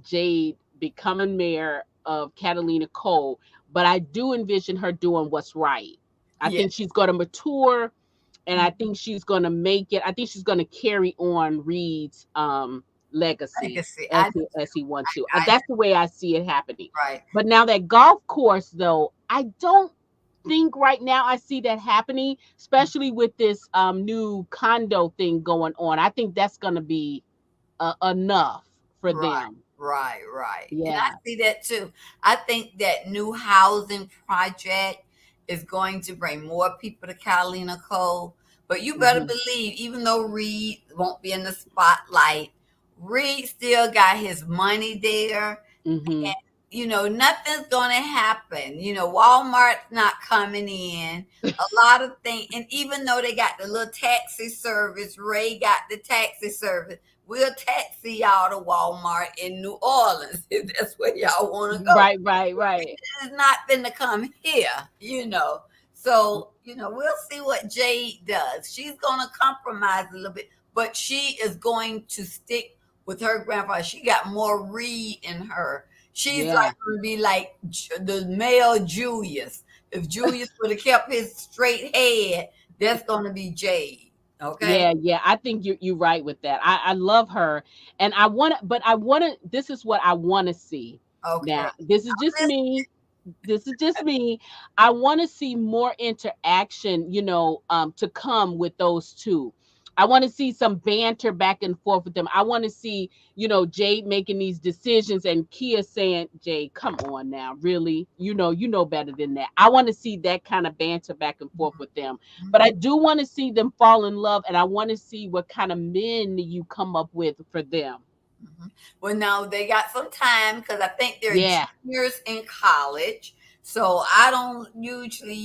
Jade becoming mayor of Catalina Cole, but I do envision her doing what's right. I Yeah. think she's going to mature, and I think she's going to make it. I think she's going to carry on Reed's I can legacy see. as he wants to. I That's the way I see it happening. right. But now that golf course, though, I don't think right now I see that happening, especially with this new condo thing going on. I think that's going to be enough for Right, them. right. And I Yeah. see that too. I think that new housing project is going to bring more people to Catalina Cove. But you better hmm believe, even though Reed won't be in the spotlight, Reed still got his money there. hmm Nothing's going to happen. Walmart's not coming in. A lot of things. And even though they got the little taxi service, Ray got the taxi service. We'll taxi y'all to Walmart in New Orleans if that's where y'all want to go. Right, right, right. It's not finna come here. So, we'll see what Jade does. She's going to compromise a little bit, but she is going to stick with her grandfather. She got more Reed in her. She's like Yeah. going to be like the male Julius. If Julius would have kept his straight head, that's going to be Jade. Okay. Yeah, yeah. I think you're right with that. I love her, and I want to, but I want to. This is what I want to see. Okay. Now, this is just Listen. me. This is just me. I want to see more interaction, to come with those two. I want to see some banter back and forth with them. I want to see, Jade making these decisions and Kia saying, "Jade, come on now, really? You know better than that." I want to see that kind of banter back and forth with them. But I Mhm. do want to see them fall in love, and I want to see what kind of men you come up with for them. Mhm. Well, now they got some time because I think they're Yeah. juniors in college. So I don't usually,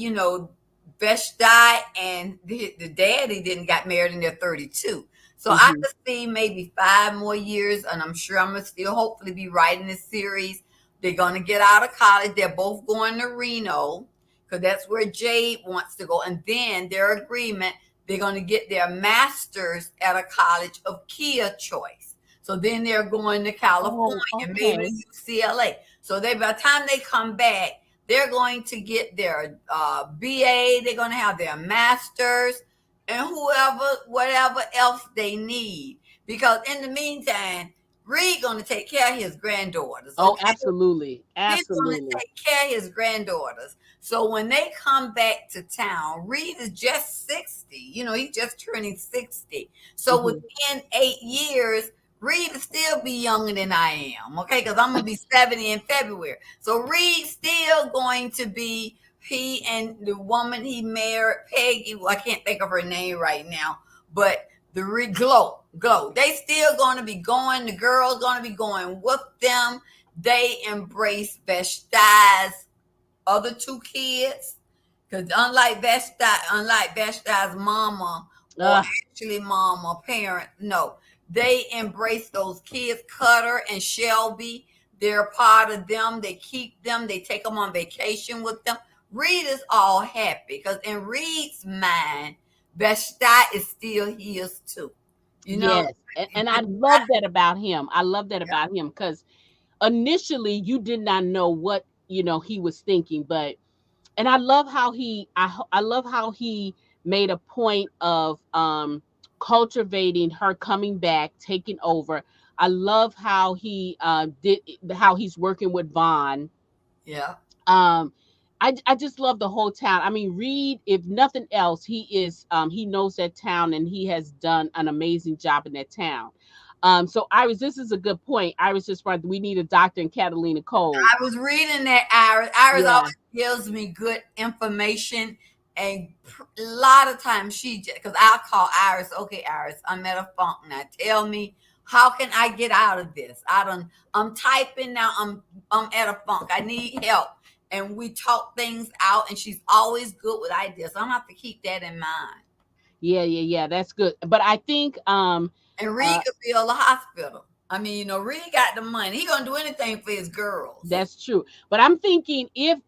Veshti and the daddy didn't got married in their 32. So I Hmm. could see maybe 5 more years, and I'm sure I'm gonna still hopefully be writing this series. They're gonna get out of college. They're both going to Reno because that's where Jade wants to go. And then their agreement, they're gonna get their masters at a college of Kia choice. So then they're going to California, Oh, maybe okay. UCLA. So they, by the time they come back, they're going to get their BA. They're going to have their masters and whatever else they need. Because in the meantime, Reed going to take care of his granddaughters. Oh, Okay, absolutely, he's going to absolutely. take care of his granddaughters. So when they come back to town, Reed is just 60. He's just turning 60. So Hmm. within 8 years, Reed will still be younger than I am. Okay, because I'm gonna be 70 in February. So Reed's still going to be, he and the woman he married, Peggy. Well, I can't think of her name right now, but Glow. They still going to be going. The girls going to be going with them. They embrace Vashti's other two kids. Because unlike Vashti's mama, or Uh, actually mama, parent, no, they embrace those kids, Cutter and Shelby. They're part of them. They keep them. They take them on vacation with them. Reed is all happy because in Reed's mind, Vashti is still his too. You know, yes, and I love that about him. I love that about him because initially you did not know what he was thinking, but and I love how I love how he made a point of cultivating her coming back, taking over. I love how he did how he's working with Vaughn. yeah. um I just love the whole town. I mean, Reed, if nothing else, he knows that town and he has done an amazing job in that town. So Iris, this is a good point. Iris just brought we need a doctor in Catalina Cold. I was reading that Iris. Iris Yeah. always gives me good information, and a lot of times because I'll call Iris. Okay, Iris, I'm at a funk now. Tell me, how can I get out of this? I'm typing now. I'm at a funk. I need help, and we talk things out. And she's always good with ideas. So I'm gonna have to keep that in mind. Yeah, yeah, yeah. That's good. But I think And Reed uh could build a hospital. I mean, Reed got the money. He gonna do anything for his girls. that's true. But I'm thinking if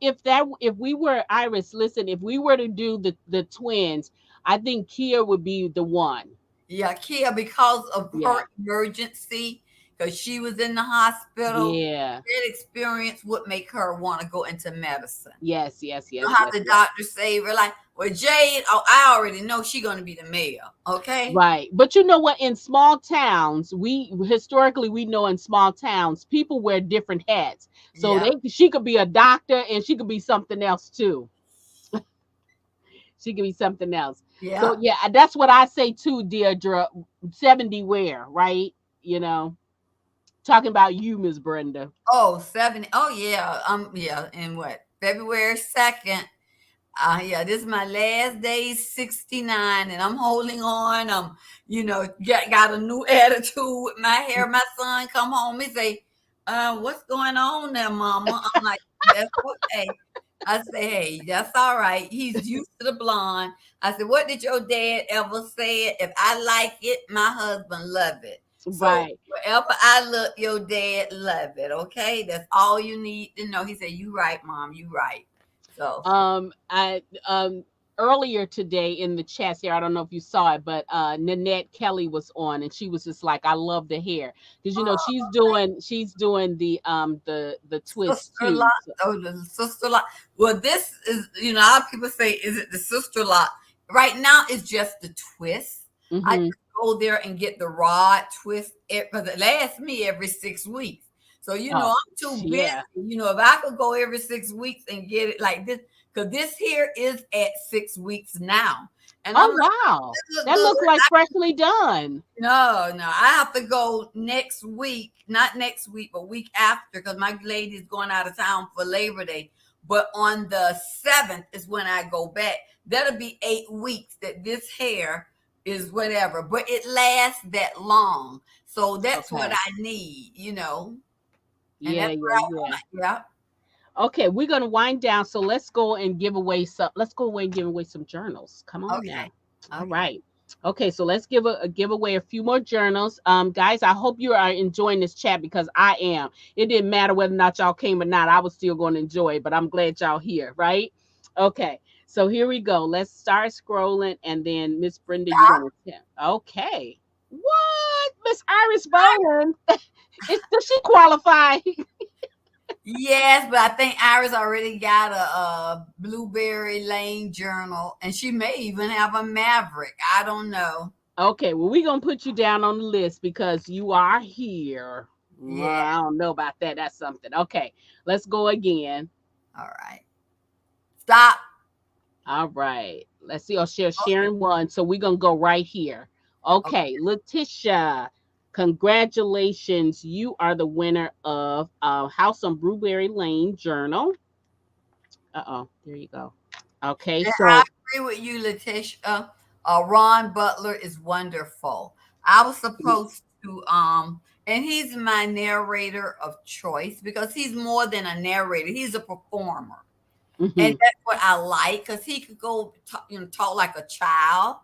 we were Iris, listen, if we were to do the twins, I think Kia would be the one. Yeah, Kia, because of her Yeah. emergency, because she was in the hospital, Yeah. that experience would make her want to go into medicine. Yes, yes, You know yes, how yes, the yes. doctor say, we're like, well, Jade, oh, I already know she's going to be the mayor. Okay. Right. But you know what? In small towns, we historically we know in small towns people wear different hats. So Yeah. she could be a doctor and she could be something else too. She could be something else. So Yeah. yeah, that's what I say too, Deirdre. 70 wear, right? You know, talking about you, Miss Brenda. Oh, 70. Oh, yeah. Yeah. And what? February 2nd. Yeah, this is my last day, 69, and I'm holding on. Got a new attitude with my hair. My son come home, he say, what's going on there, mama? I'm like, that's okay. I say, hey, that's all right. He's used to the blonde. I said, what did your dad ever say? If I like it, my husband love it. So Right. wherever I look, your dad love it. Okay, that's all you need to know. He said, you right, mom, you right. So I earlier today in the chat here, I don't know if you saw it, but Nanette Kelly was on and she was just like, I love the hair. Because she's doing the twist sister too. lot. Oh, the sister lot. Well, this is, a lot of people say, is it the sister lot? Right now, it's just the twist. I Mm-hmm. just go there and get the rod twist because it lasts me every 6 weeks. So Oh, I'm too busy. yeah. If I could go every 6 weeks and get it like this, because this here is at 6 weeks now, and I'm Oh, like, wow. this look That good. looked like freshly done. No, no, I have to go next week, not next week, but week after, because my lady's going out of town for Labor Day. But on the 7th is when I go back. That'll be 8 weeks that this hair is whatever, but it lasts that long. So that's what Okay. I need. And Yeah, that's yeah, what I yeah. want. Yeah. Okay, we're gonna wind down. So let's go and give away some. Let's go away and give away some journals. Come on Okay. now. All Okay. right. Okay, so let's give away a few more journals. Guys, I hope you are enjoying this chat because I am. It didn't matter whether or not y'all came or not. I was still going to enjoy it, but I'm glad y'all here, right? Okay. So here we go. Let's start scrolling, and then Miss Brenda, you're gonna tell. Okay. What, Miss Iris Boland? Does she qualify? Yes, but I think Iris already got a Blueberry Lane journal, and she may even have a Maverick. I don't know. Okay, well, we're gonna put you down on the list because you are here. Well, Yeah. I don't know about that. That's something. Okay, let's go again. All right. Stop. All right. Let's see. Oh, she's Oh, sharing one. So we're gonna go right here. okay. Okay, Letitia, congratulations. You are the winner of House on Blueberry Lane Journal. Uh-oh, there you go. Okay, And I so agree with you, Letitia. Ron Butler is wonderful. I was supposed to, and he's my narrator of choice because he's more than a narrator. He's a performer. And mhm. that's what I like because he could go talk like a child.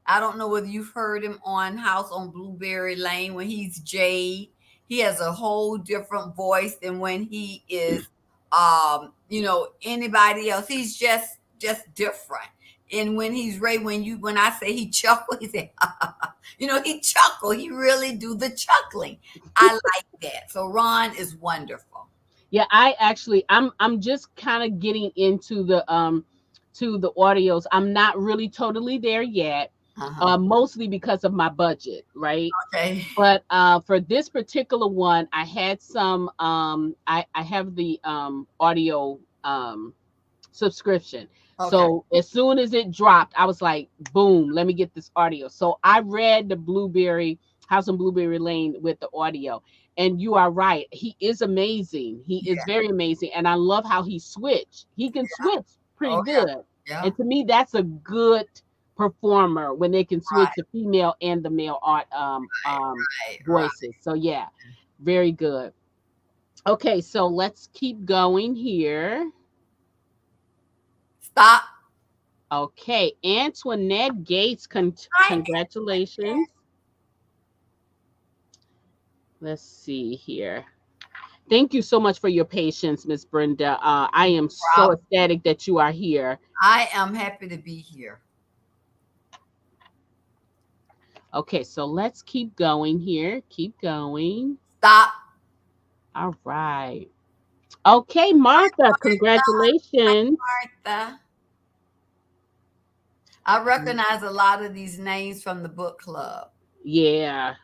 I don't know whether you've heard him on House on Blueberry Lane when he's Jade. He has a whole different voice than when he is anybody else. He's just different. And when he's Ray, when I say he chuckle, he say, he chuckle. He really do the chuckling. I like that. So Ron is wonderful. Yeah, I'm just kind of getting into the audios. I'm not really totally there yet. Uh-huh. Mostly because of my budget, right? Okay. But for this particular one, I had some I have the audio subscription. Okay. So as soon as it dropped, I was like, boom, let me get this audio. So I read the Blueberry House on Blueberry Lane with the audio. And you are right. He is amazing. He is Yeah. very amazing. And I love how he switched. He can switch pretty Oh, yeah. good. Yeah. And to me, that's a good performer when they can switch Right, the female and the male art right, right. voices. So yeah, very good. Okay, so let's keep going here. Stop. Okay, Antoinette Gates, Hi. congratulations. Let's see here. Thank you so much for your patience, Miss Brenda. I am so Rob. ecstatic that you are here. I am happy to be here. Okay, so let's keep going here. Keep going. Stop. All right. Okay, Martha, congratulations. Martha. I recognize a lot of these names from the book club. Yeah.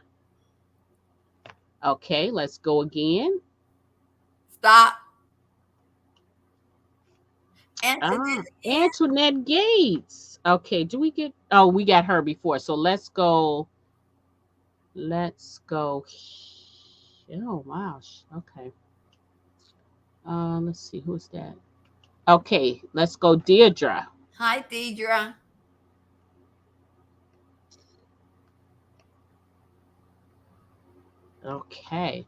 Okay, let's go again. Stop. Answer Ah, this again. Antoinette Gates. Okay, do we get? Oh, we got her before. So let's go. Let's go. Oh wow. Okay. Let's see who's that. Okay, let's go, Deirdre. Hi, Deidre. Okay.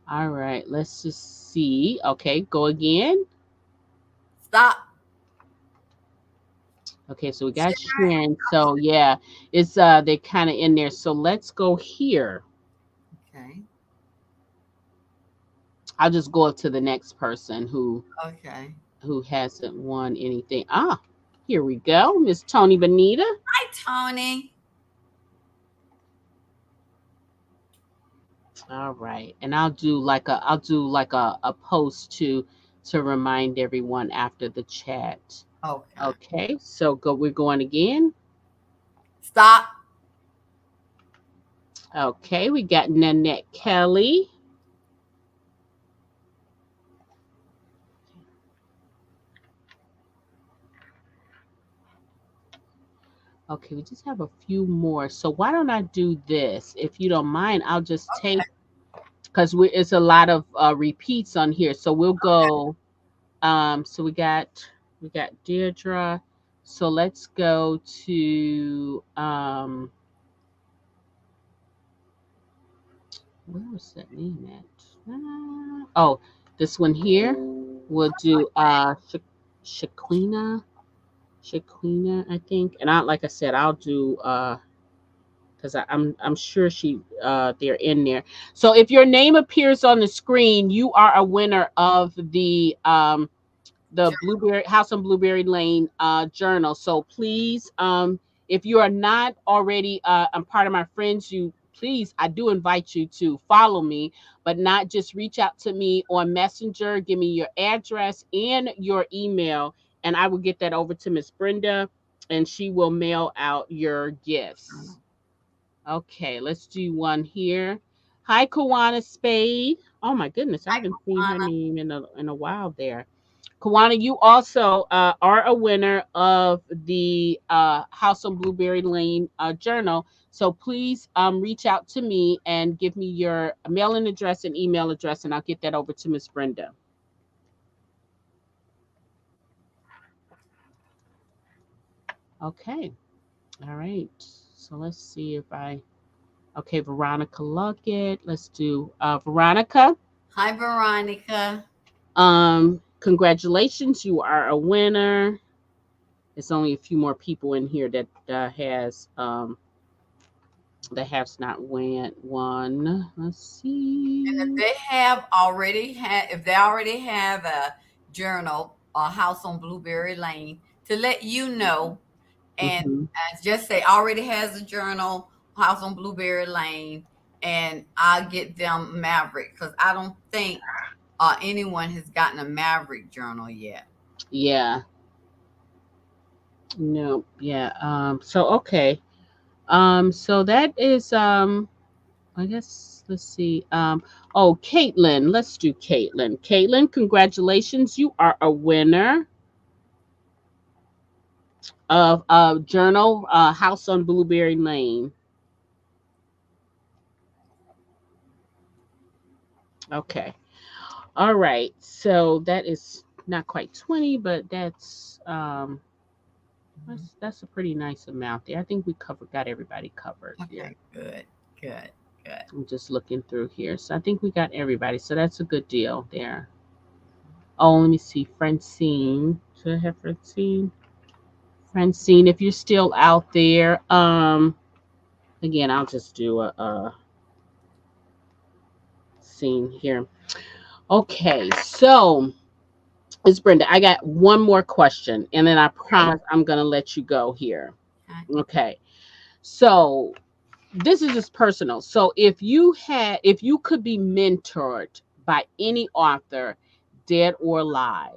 All right. Let's just see. Okay, go again. Stop. Okay, so we got Sharon. So yeah, it's they're kind of in there. So let's go here. Okay. I'll just go up to the next person Okay. who hasn't won anything. Ah, here we go. Miss Tony Benita. Hi, Tony. All right. And I'll do like a post to remind everyone after the chat. Okay. Okay. So we're going again. Stop. Okay, we got Nanette Kelly. Okay, we just have a few more. So why don't I do this? If you don't mind, I'll just take Okay. because we it's a lot of repeats on here. So we'll go. So we got Deirdre. So let's go to where was that name at? Oh, this one here. We'll do Shaquina. Shaquina, I think. And I like I said, I'll do because I'm sure they're in there. So if your name appears on the screen, you are a winner of the Sure. Blueberry House on Blueberry Lane journal. So please, if you are not already a part of my friends, you please, I do invite you to follow me, but not just reach out to me on Messenger. Give me your address and your email, and I will get that over to Miss Brenda, and she will mail out your gifts. Okay, let's do one here. Hi, Kawana Spade. Oh my goodness, I Hi, haven't seen her Anna. name in a while there. Kawana, you also are a winner of the House on Blueberry Lane journal. So please reach out to me and give me your mailing address and email address, and I'll get that over to Miss Brenda. Okay. All right. So let's see if I. Okay, Veronica Luckett. Let's do Veronica. Hi, Veronica. Congratulations, you are a winner. There's only a few more people in here that has not won. Let's And see. if they already have a journal, a house on Blueberry Lane, to let you know, and Hmm. just say already has a journal, house on Blueberry Lane, and I'll get them Maverick because I don't think anyone has gotten a Maverick journal yet. Yeah. No. Yeah. So okay. So that is I guess let's see. Oh, Caitlin. Let's do Caitlin. Caitlin, congratulations. You are a winner of journal House on Blueberry Lane. Okay. All right. So that is not quite 20, but that's a pretty nice amount there. I think we got everybody covered there. Okay, good, good, good. I'm just looking through here. So I think we got everybody. So that's a good deal there. Oh, let me see. Francine. Should I have Francine? Francine, if you're still out there, again, I'll just do a scene here. Okay, so Miss Brenda, I got one more question, and then I Okay, promise I'm gonna let you go here. okay. Okay, so this is just personal. So if you could be mentored by any author, dead or alive,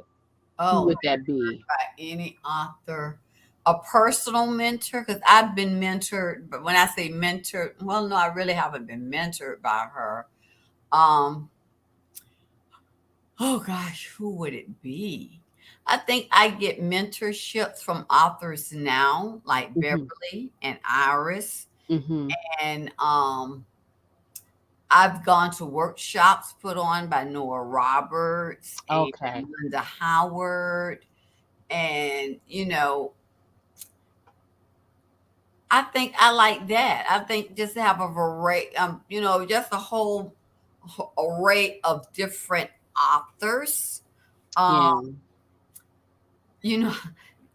who Oh, would that be? by any author, a personal mentor, because I've been mentored. But when I say mentored, well, no, I really haven't been mentored by her. Um, oh gosh, who would it be? I think I get mentorships from authors now, like Hmm. Beverly and Iris, Hmm. and I've gone to workshops put on by Noah Roberts and Okay. Linda Howard, and I think I like that. I think just to have a variety, just a whole array of different authors. Um, Yeah. you know,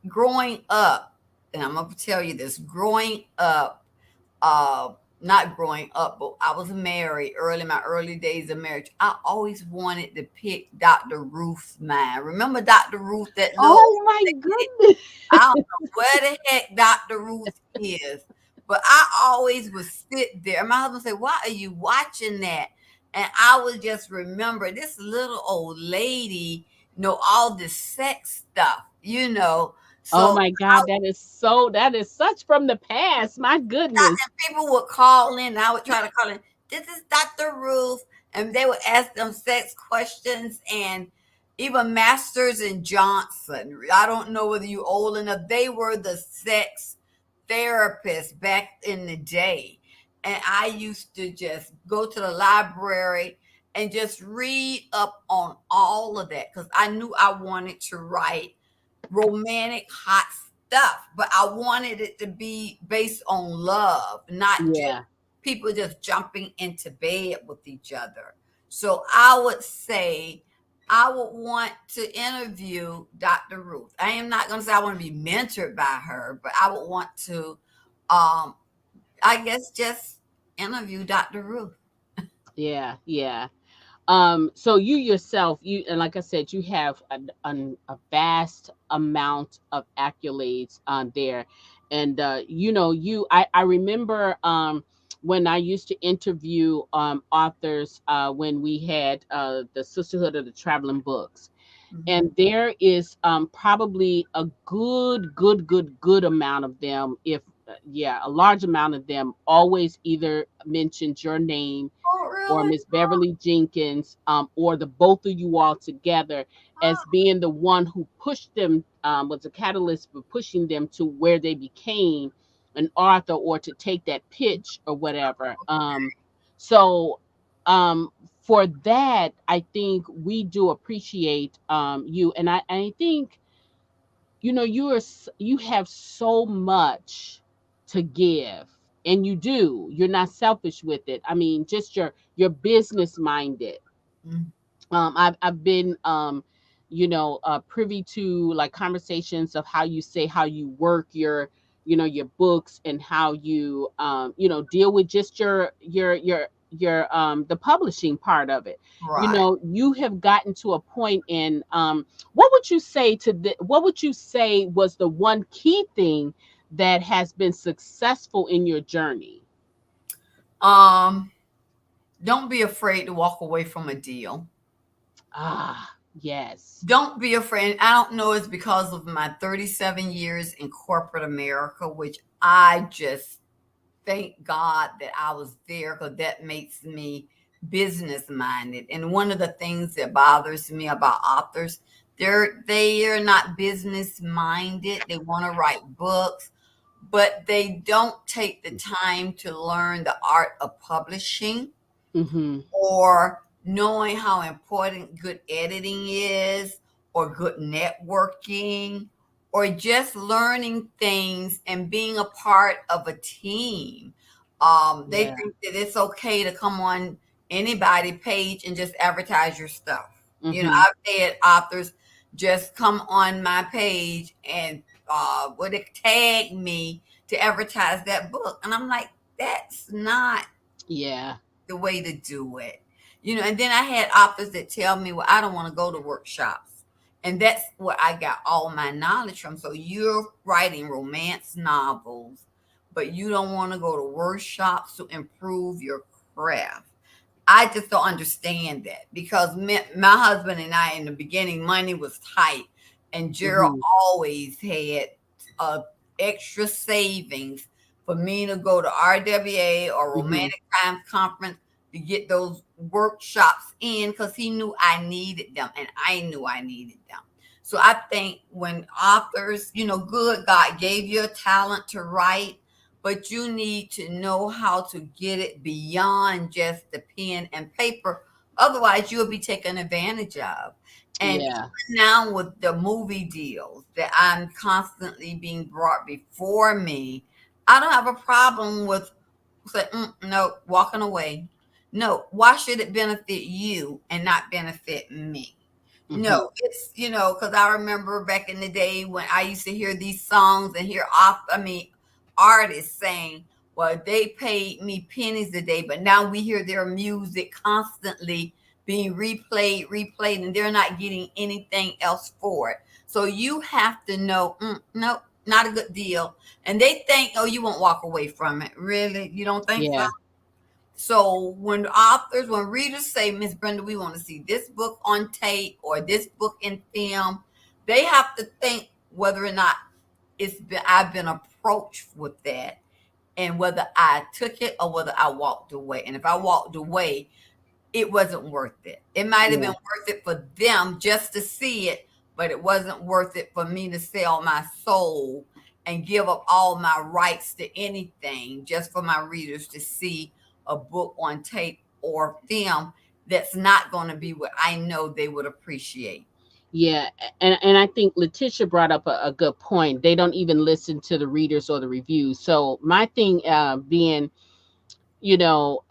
growing up, and I'm gonna tell you this: growing up, uh, not growing up, but I was married early, my early days of marriage. I always wanted to pick Dr. Ruth's mind. Remember Dr. Ruth, that little Oh my goodness. I don't know where the heck Dr. Ruth is, but I always would sit there. My husband said, "Why are you watching that?" And I would just remember this little old lady know all this sex stuff. Oh So my God, that is such from the past. My goodness. people would call in, and I would try to call in. This is Dr. Ruth, and they would ask them sex questions, and even Masters and Johnson. I don't know whether you old enough. They were the sex therapists back in the day, and I used to just go to the library and just read up on all of that because I knew I wanted to write romantic hot stuff, but I wanted it to be based on love, not just Yeah. people just jumping into bed with each other. So I would say I would want to interview Dr. Ruth. I am not going to say I want to be mentored by her, but I would want to, um, I guess, just interview Dr. Ruth. Yeah. Yeah. So you yourself, you, and like I said, you have a vast amount of accolades on there. And you know, I remember when I used to interview authors when we had the Sisterhood of the Traveling Books. Mhm. And there is probably a good amount of them, if yeah, a large amount of them always either mentioned your name Oh, or really? Miss Beverly Jenkins, or the both of you all together as Oh, being the one who pushed them, was a catalyst for pushing them to where they became an author or to take that pitch or whatever. So um, for that, I think we do appreciate you, and I think you know you have so much to give, and you do. You're not selfish with it. I mean, just your business minded. mm, I've been you know privy to like conversations of how you say how you work your, you know, your books, and how you you know deal with just your the publishing part of it. You right. know, you have gotten to a point in what would you say to the, what would you say was the one key thing that has been successful in your journey? Um, don't be afraid to walk away from a deal. Ah, yes. Don't be afraid. I don't know it's because of my 37 years in corporate America, which I just thank God that I was there because that makes me business minded. And one of the things that bothers me about authors, they are not business minded. They want to write books, but they don't take the time to learn the art of publishing Mm-hmm. or knowing how important good editing is, or good networking, or just learning things and being a part of a team. They Yeah. think that it's okay to come on anybody page and just advertise your stuff. You know, Mm-hmm. I've had authors just come on my page and would it tag me to advertise that book, and I'm like, that's not Yeah. the way to do it. You know, and then I had authors that tell me, well, I don't want to go to workshops. And that's where I got all my knowledge from. So you're writing romance novels, but you don't want to go to workshops to improve your craft. I just don't understand that because my husband and I, in the beginning, money was tight, and Gerald Mm-hmm. always had extra savings for me to go to RWA or Mm-hmm. Romantic Times Conference to get those workshops in because he knew I needed them and I knew I needed them. So I think when authors, you know, good, God gave you a talent to write, but you need to know how to get it beyond just the pen and paper. Otherwise, you'll be taken advantage of. And Yeah. even now with the movie deals that I'm constantly being brought before me, I don't have a problem with saying, no, walking away. No, why should it benefit you and not benefit me? Mm-hmm. No, it's, you know, because I remember back in the day when I used to hear these songs and hear off, I mean, artists saying, well, they paid me pennies a day, but now we hear their music constantly being replayed, and they're not getting anything else for it. So you have to know, no, not a good deal. And they think, oh, you won't walk away from it. Really? You don't think so? Yeah. So when authors, when readers say, Miss Brenda, we want to see this book on tape or this book in film, they have to think whether or not I've been approached with that, and whether I took it or whether I walked away. And if I walked away, it wasn't worth it. It might have been Yeah. worth it for them just to see it, but it wasn't worth it for me to sell my soul and give up all my rights to anything just for my readers to see a book on tape or film that's not going to be what I know they would appreciate. Yeah, and I think Letitia brought up a good point. They don't even listen to the readers or the reviews. So my thing being, you know,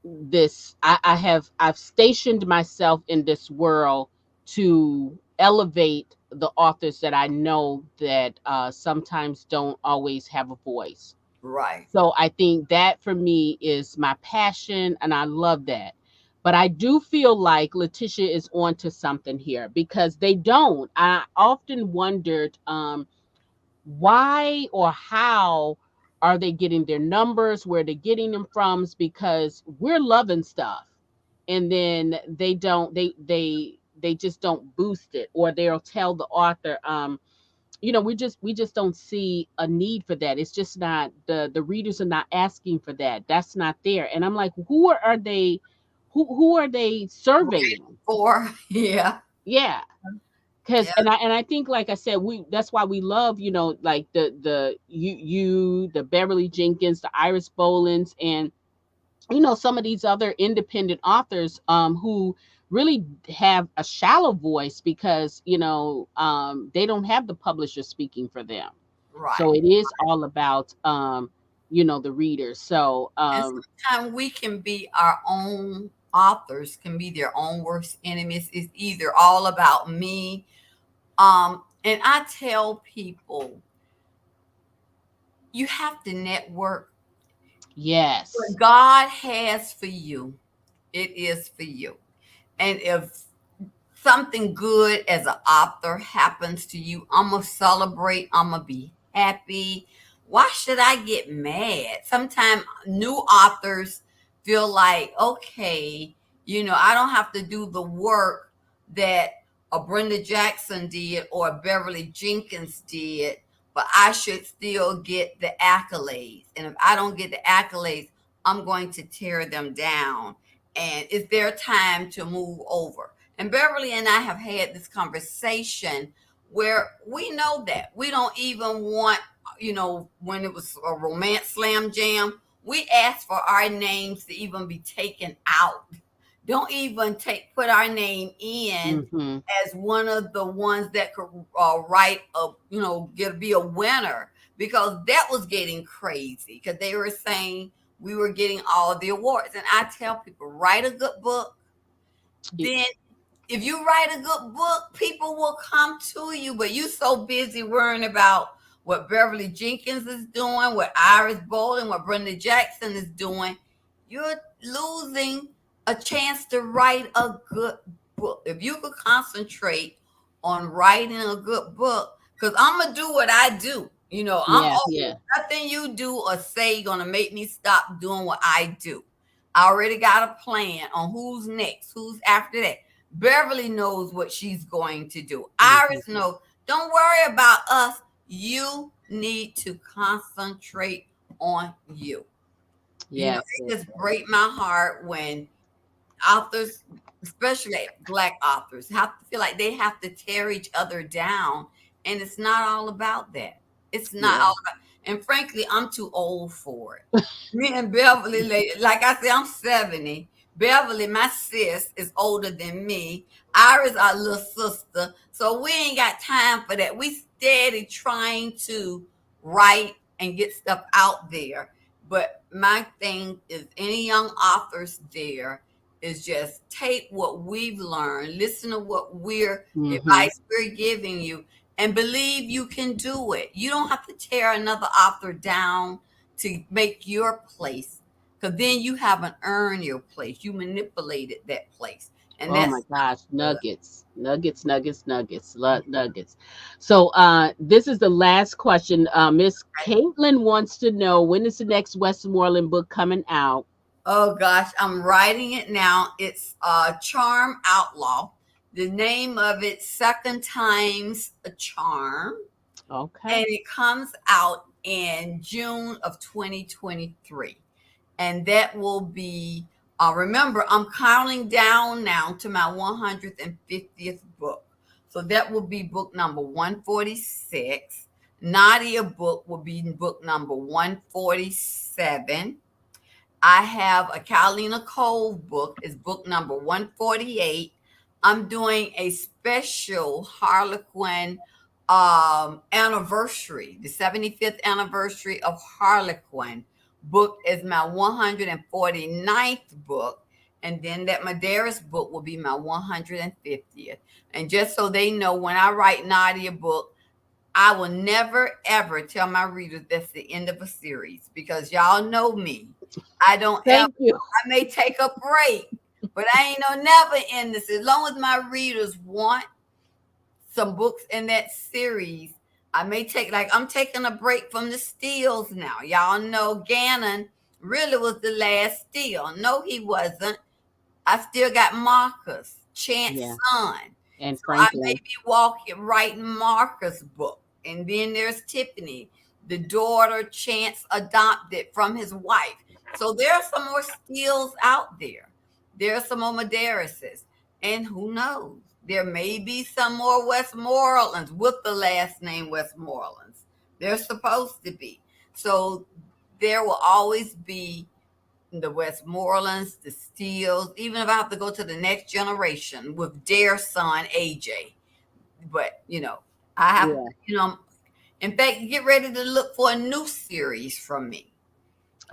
this I've stationed myself in this world to elevate the authors that I know that sometimes don't always have a voice. Right, So I think that for me is my passion, and I love that. But I do feel like Letitia is onto something here because they don't. I often wondered why or how are they getting their numbers, where they're getting them from, is because we're loving stuff. And then they just don't boost it, or they'll tell the author, we just don't see a need for that. It's just not, the readers are not asking for that. That's not there. And I'm like, who are they right. surveying? Or yeah, Yeah. Because yeah, and I think, like I said, we that's why we love, like the Beverly Jenkins, the Iris Bolins, and some of these other independent authors who really have a shallow voice because they don't have the publisher speaking for them. So right. it is all about the readers. So And sometimes we can be our own authors, can be their own worst enemies. It's either all about me. And I tell people, you have to network. yes. What God has for you, it is for you. And if something good as an author happens to you, I'm gonna celebrate. I'm gonna be happy. Why should I get mad? Sometimes new authors feel like, okay, I don't have to do the work that a Brenda Jackson did or a Beverly Jenkins did, but I should still get the accolades. And if I don't get the accolades, I'm going to tear them down. And it's their time to move over. And Beverly and I have had this conversation where we know that we don't even want, when it was a romance slam jam, we asked for our names to even be taken out. Don't even put our name in Hmm. as one of the ones that could write be a winner, because that was getting crazy because they were saying we were getting all the awards. And I tell people, write a good book, then if you write a good book, people will come to you. But you so busy worrying about what Beverly Jenkins is doing, what Iris Bowling, what Brenda Jackson is doing, you're losing a chance to write a good book. If you could concentrate on writing a good book, because I'm gonna do what I do. I'm Yeah, yeah. nothing you do or say gonna make me stop doing what I do. I already got a plan on who's next, who's after that. Beverly knows what she's going to do. Iris Hmm. knows. Don't worry about us. You need to concentrate on you. Yes, It just break my heart when authors, especially black authors, have to feel like they have to tear each other down. And it's not all about that. It's not yeah. all about, and frankly, I'm too old for it. Me and Beverly, like I said, I'm 70. Beverly, my sis, is older than me. Iris, our little sister. So we ain't got time for that. We steady trying to write and get stuff out there. But my thing is, any young authors there, is just take what we've learned, listen to what Hmm. advice we're giving you, and believe you can do it. You don't have to tear another author down to make your place, because then you haven't earned your place. You manipulated that place, and Oh my that's gosh, not good. nuggets, nuggets, nuggets, nuggets, nuggets. So this is the last question. Miss Caitlin wants to know, when is the next Westmoreland book coming out? Oh gosh, I'm writing it now. It's Charm Outlaw. The name of it, Second Time's a Charm. Okay. and it comes out in June of 2023. And that will be, remember, I'm counting down now to my 150th book. So that will be book number 146. Nadia book will be book number 147. I have a Carolina Cove book, is book number 148. I'm doing a special Harlequin anniversary, the 75th anniversary of Harlequin book is my 149th book. And then that Madeiras book will be my 150th. And just so they know, when I write Nadia book, I will never ever tell my readers that's the end of a series, because y'all know me. I don't ever, Thank you. I may take a break, but I ain't no never end this. As long as my readers want some books in that series, I may take, like, I'm taking a break from the steals now. Y'all know Gannon really was the last steal. No, he wasn't. I still got Marcus, Chance Yeah. son. And So I may Franklin. be writing Marcus' book. And then there's Tiffany, the daughter Chance adopted from his wife. So there are some more steals out there. There are some more Madeiras. And who knows? There may be some more Westmorelands with the last name Westmorelands. They're supposed to be. So there will always be the Westmorelands, the Steels, even if I have to go to the next generation with their son AJ. But I have, Yeah. in fact, get ready to look for a new series from me.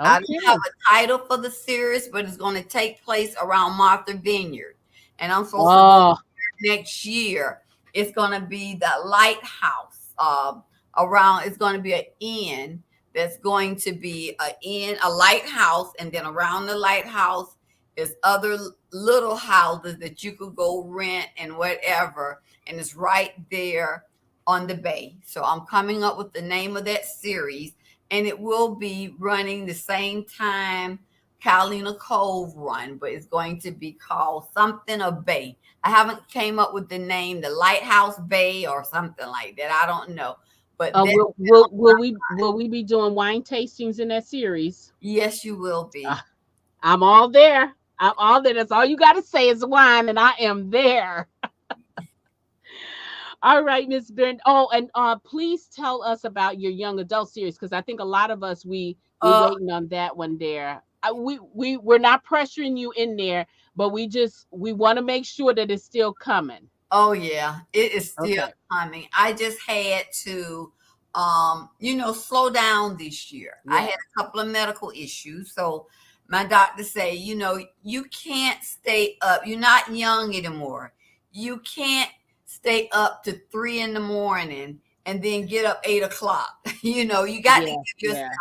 I don't have Okay. a title for the series, but it's going to take place around Martha Vineyard. And I'm supposed to go Oh, next year. It's going to be the lighthouse. Around, it's going to be an inn that's going to be a lighthouse, and then around the lighthouse is other little houses that you could go rent and whatever, and it's right there on the bay. So I'm coming up with the name of that series, and it will be running the same time Carolina Cove run, but it's going to be called something of Bay. I haven't came up with the name, the Lighthouse Bay or something like that. I don't know, but that, will we be doing wine tastings in that series? yes, you will be. Ah, I'm all there. I'm all there. That's all you got to say is wine, and I am there. All right, Miss Brenda. Oh, and please tell us about your young adult series, because I think a lot of us we Uh, waiting on that one there. We're not pressuring you in there, but we want to make sure that it's still coming. oh yeah, it is still Okay. coming. I just had to, slow down this year. I Yeah. had a couple of medical issues, so my doctor say, you can't stay up. You're not young anymore. You can't stay up to 3 in the morning and then get up 8 o'clock. You got to Yeah. give yourself Yeah.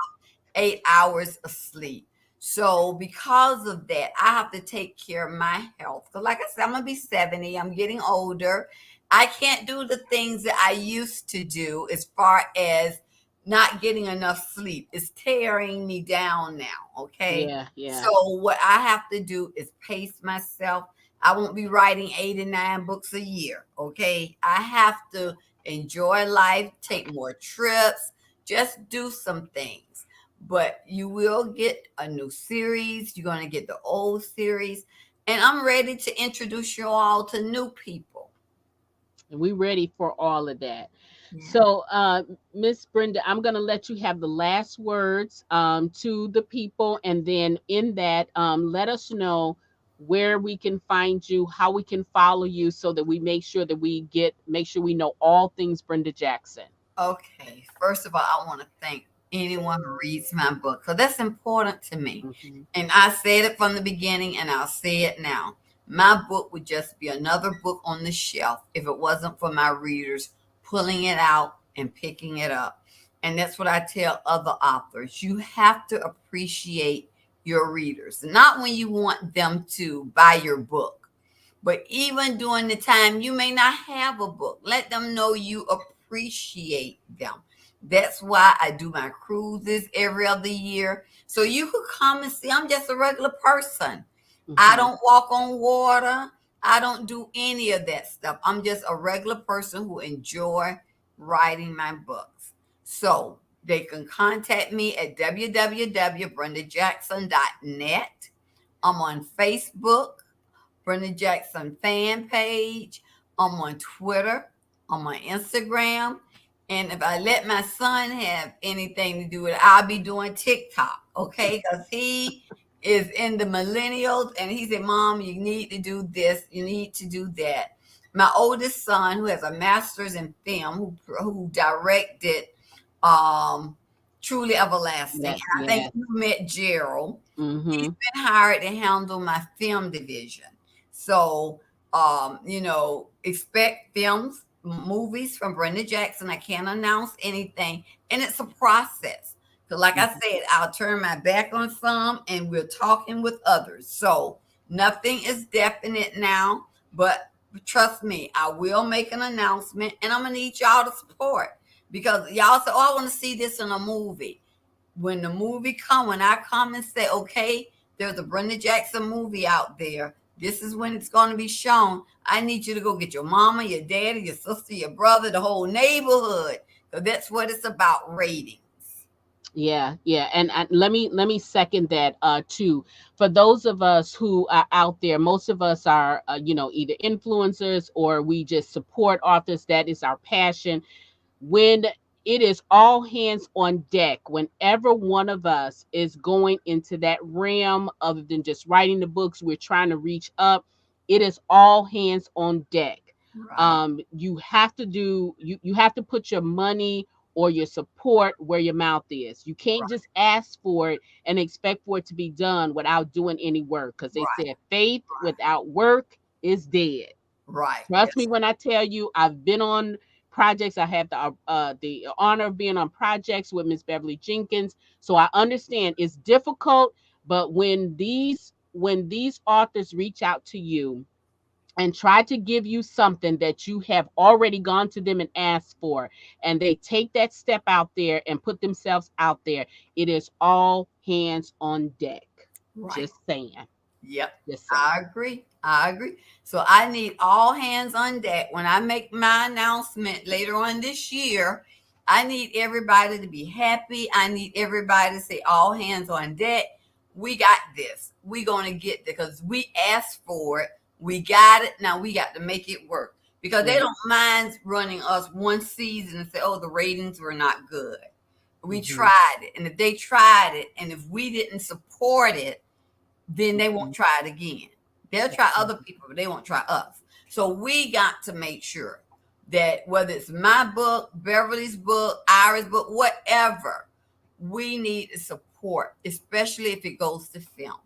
8 hours of sleep. So because of that, I have to take care of my health. Because like I said, I'm gonna be 70. I'm getting older. I can't do the things that I used to do as far as not getting enough sleep. It's tearing me down now. Okay. Yeah. So Yeah. what I have to do is pace myself. I won't be writing 8 and 9 books a year. Okay. I have to enjoy life, take more trips, just do some things, but you will get a new series. You're going to get the old series. And I'm ready to introduce you all to new people. And we ready for all of that. Yeah. So, Miss Brenda, I'm going to let you have the last words to the people, and then in that, let us know where we can find you, how we can follow you, so that we make sure we know all things Brenda Jackson. Okay. First of all, I want to thank anyone who reads my book, because that's important to me. Hmm. And I said it from the beginning, and I'll say it now. My book would just be another book on the shelf if it wasn't for my readers pulling it out and picking it up. And that's what I tell other authors. You have to appreciate your readers, not when you want them to buy your book, but even during the time you may not have a book, let them know you appreciate them. That's why I do my cruises every other year. So you could come and see I'm just a regular person. I Hmm. don't walk on water. I don't do any of that stuff. I'm just a regular person who enjoy writing my books. So they can contact me at www.brendajackson.net. I'm on Facebook, Brenda Jackson fan page. I'm on Twitter. I'm on Instagram. And if I let my son have anything to do with it, I'll be doing TikTok, okay? Because he is in the millennials and he said, Mom, you need to do this, you need to do that. My oldest son, who has a master's in film, who directed um, Truly Everlasting, Yes, and I think yes. you met Gerald. He's Mm-hmm. been hired to handle my film division. So, expect films, movies from Brenda Jackson. I can't announce anything, and it's a process. Because, like I said, I'll turn my back on some, and we're talking with others. So, nothing is definite now, but trust me, I will make an announcement, and I'm gonna need y'all to support because y'all say, "Oh, I want to see this in a movie." When the movie come, when I come and say, okay, there's a Brenda Jackson movie out there. This is when it's going to be shown. I need you to go get your mama, your daddy, your sister, your brother, the whole neighborhood. So that's what it's about, ratings. Yeah, yeah, and let me second that too. For those of us who are out there, most of us are either influencers or we just support authors. That is our passion. When it is all hands on deck, whenever one of us is going into that realm, other than just writing the books, we're trying to reach up. It is all hands on deck. Right, You have to put your money or your support where your mouth is. You can't right, just ask for it and expect for it to be done without doing any work, because they right, said faith without work is dead. right. Trust me Yes, when I tell you, I've been on projects. I have the honor of being on projects with Miss Beverly Jenkins, so I understand it's difficult. But when these authors reach out to you and try to give you something that you have already gone to them and asked for, and they take that step out there and put themselves out there, it is all hands on deck. right. Just saying. Yep, Just I saying. agree. I agree. So I need all hands on deck. When I make my announcement later on this year, I need everybody to be happy. I need everybody to say all hands on deck. We got this. We gonna get there because we asked for it. We got it. Now we got to make it work. Because they Yeah. don't mind running us one season and say, oh, the ratings were not good. We Hmm. tried it. And if they tried it and if we didn't support it, then they won't Hmm. try it again. They'll try other people, but they won't try us. So we got to make sure that whether it's my book, Beverly's book, Ira's book, whatever, we need support, especially if it goes to film.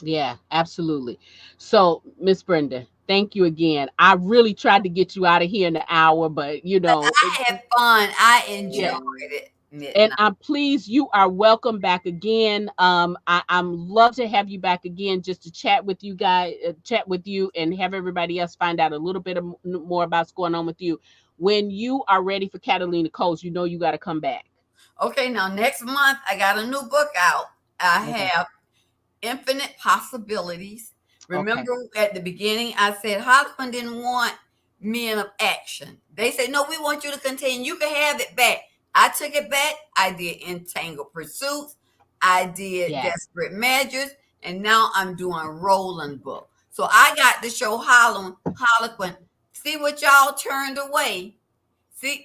Yeah, absolutely. So, Miss Brenda, thank you again. I really tried to get you out of here in an hour, but But I had fun. I enjoyed yeah. it. And Midnight. I'm pleased you are welcome back again. I'm love to have you back again just to chat with you guys, chat with you, and have everybody else find out a little bit more about what's going on with you. When you are ready for Catalina Coast, you know you got to come back. Okay, now next month I got a new book out. I Okay. have Infinite Possibilities. Okay. Remember at the beginning, I said Hollywood didn't want men of action. They said, no, we want you to continue. You can have it back. I took it back. I did Entangled Pursuits. I did Yes. Desperate Measures. And now I'm doing Roland book. So I got to show Harlequin, see what y'all turned away. See,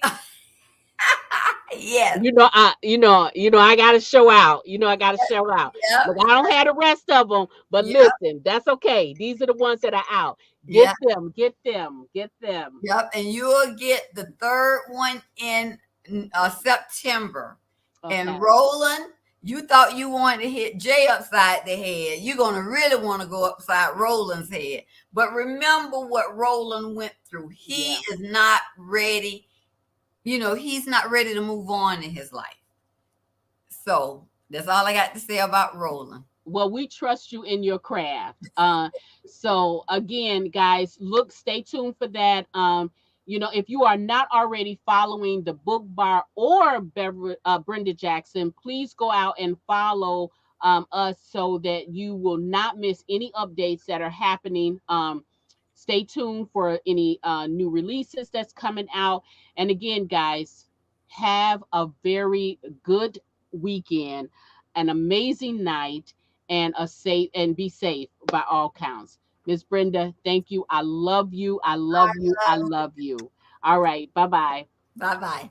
yes, I got to show out. I got to show out. yep, Look, I don't have the rest of them, but yep, listen, that's okay. These are the ones that are out. Get yep. them, get them, get them. Yep, and you'll get the third one in September. And Okay. Roland, you thought you wanted to hit Jay upside the head. You're going to really want to go upside Roland's head. But remember what Roland went through. He Yeah. is not ready. He's not ready to move on in his life. So that's all I got to say about Roland. Well, we trust you in your craft. So again, guys, stay tuned for that. If you are not already following the Book Bar or Brenda Jackson, please go out and follow us so that you will not miss any updates that are happening. Stay tuned for any new releases that's coming out. And again, guys, have a very good weekend, an amazing night, and a safe and be safe by all counts. Miss Brenda, thank you. I love you. I love you. I love you. All right. Bye bye. Bye bye.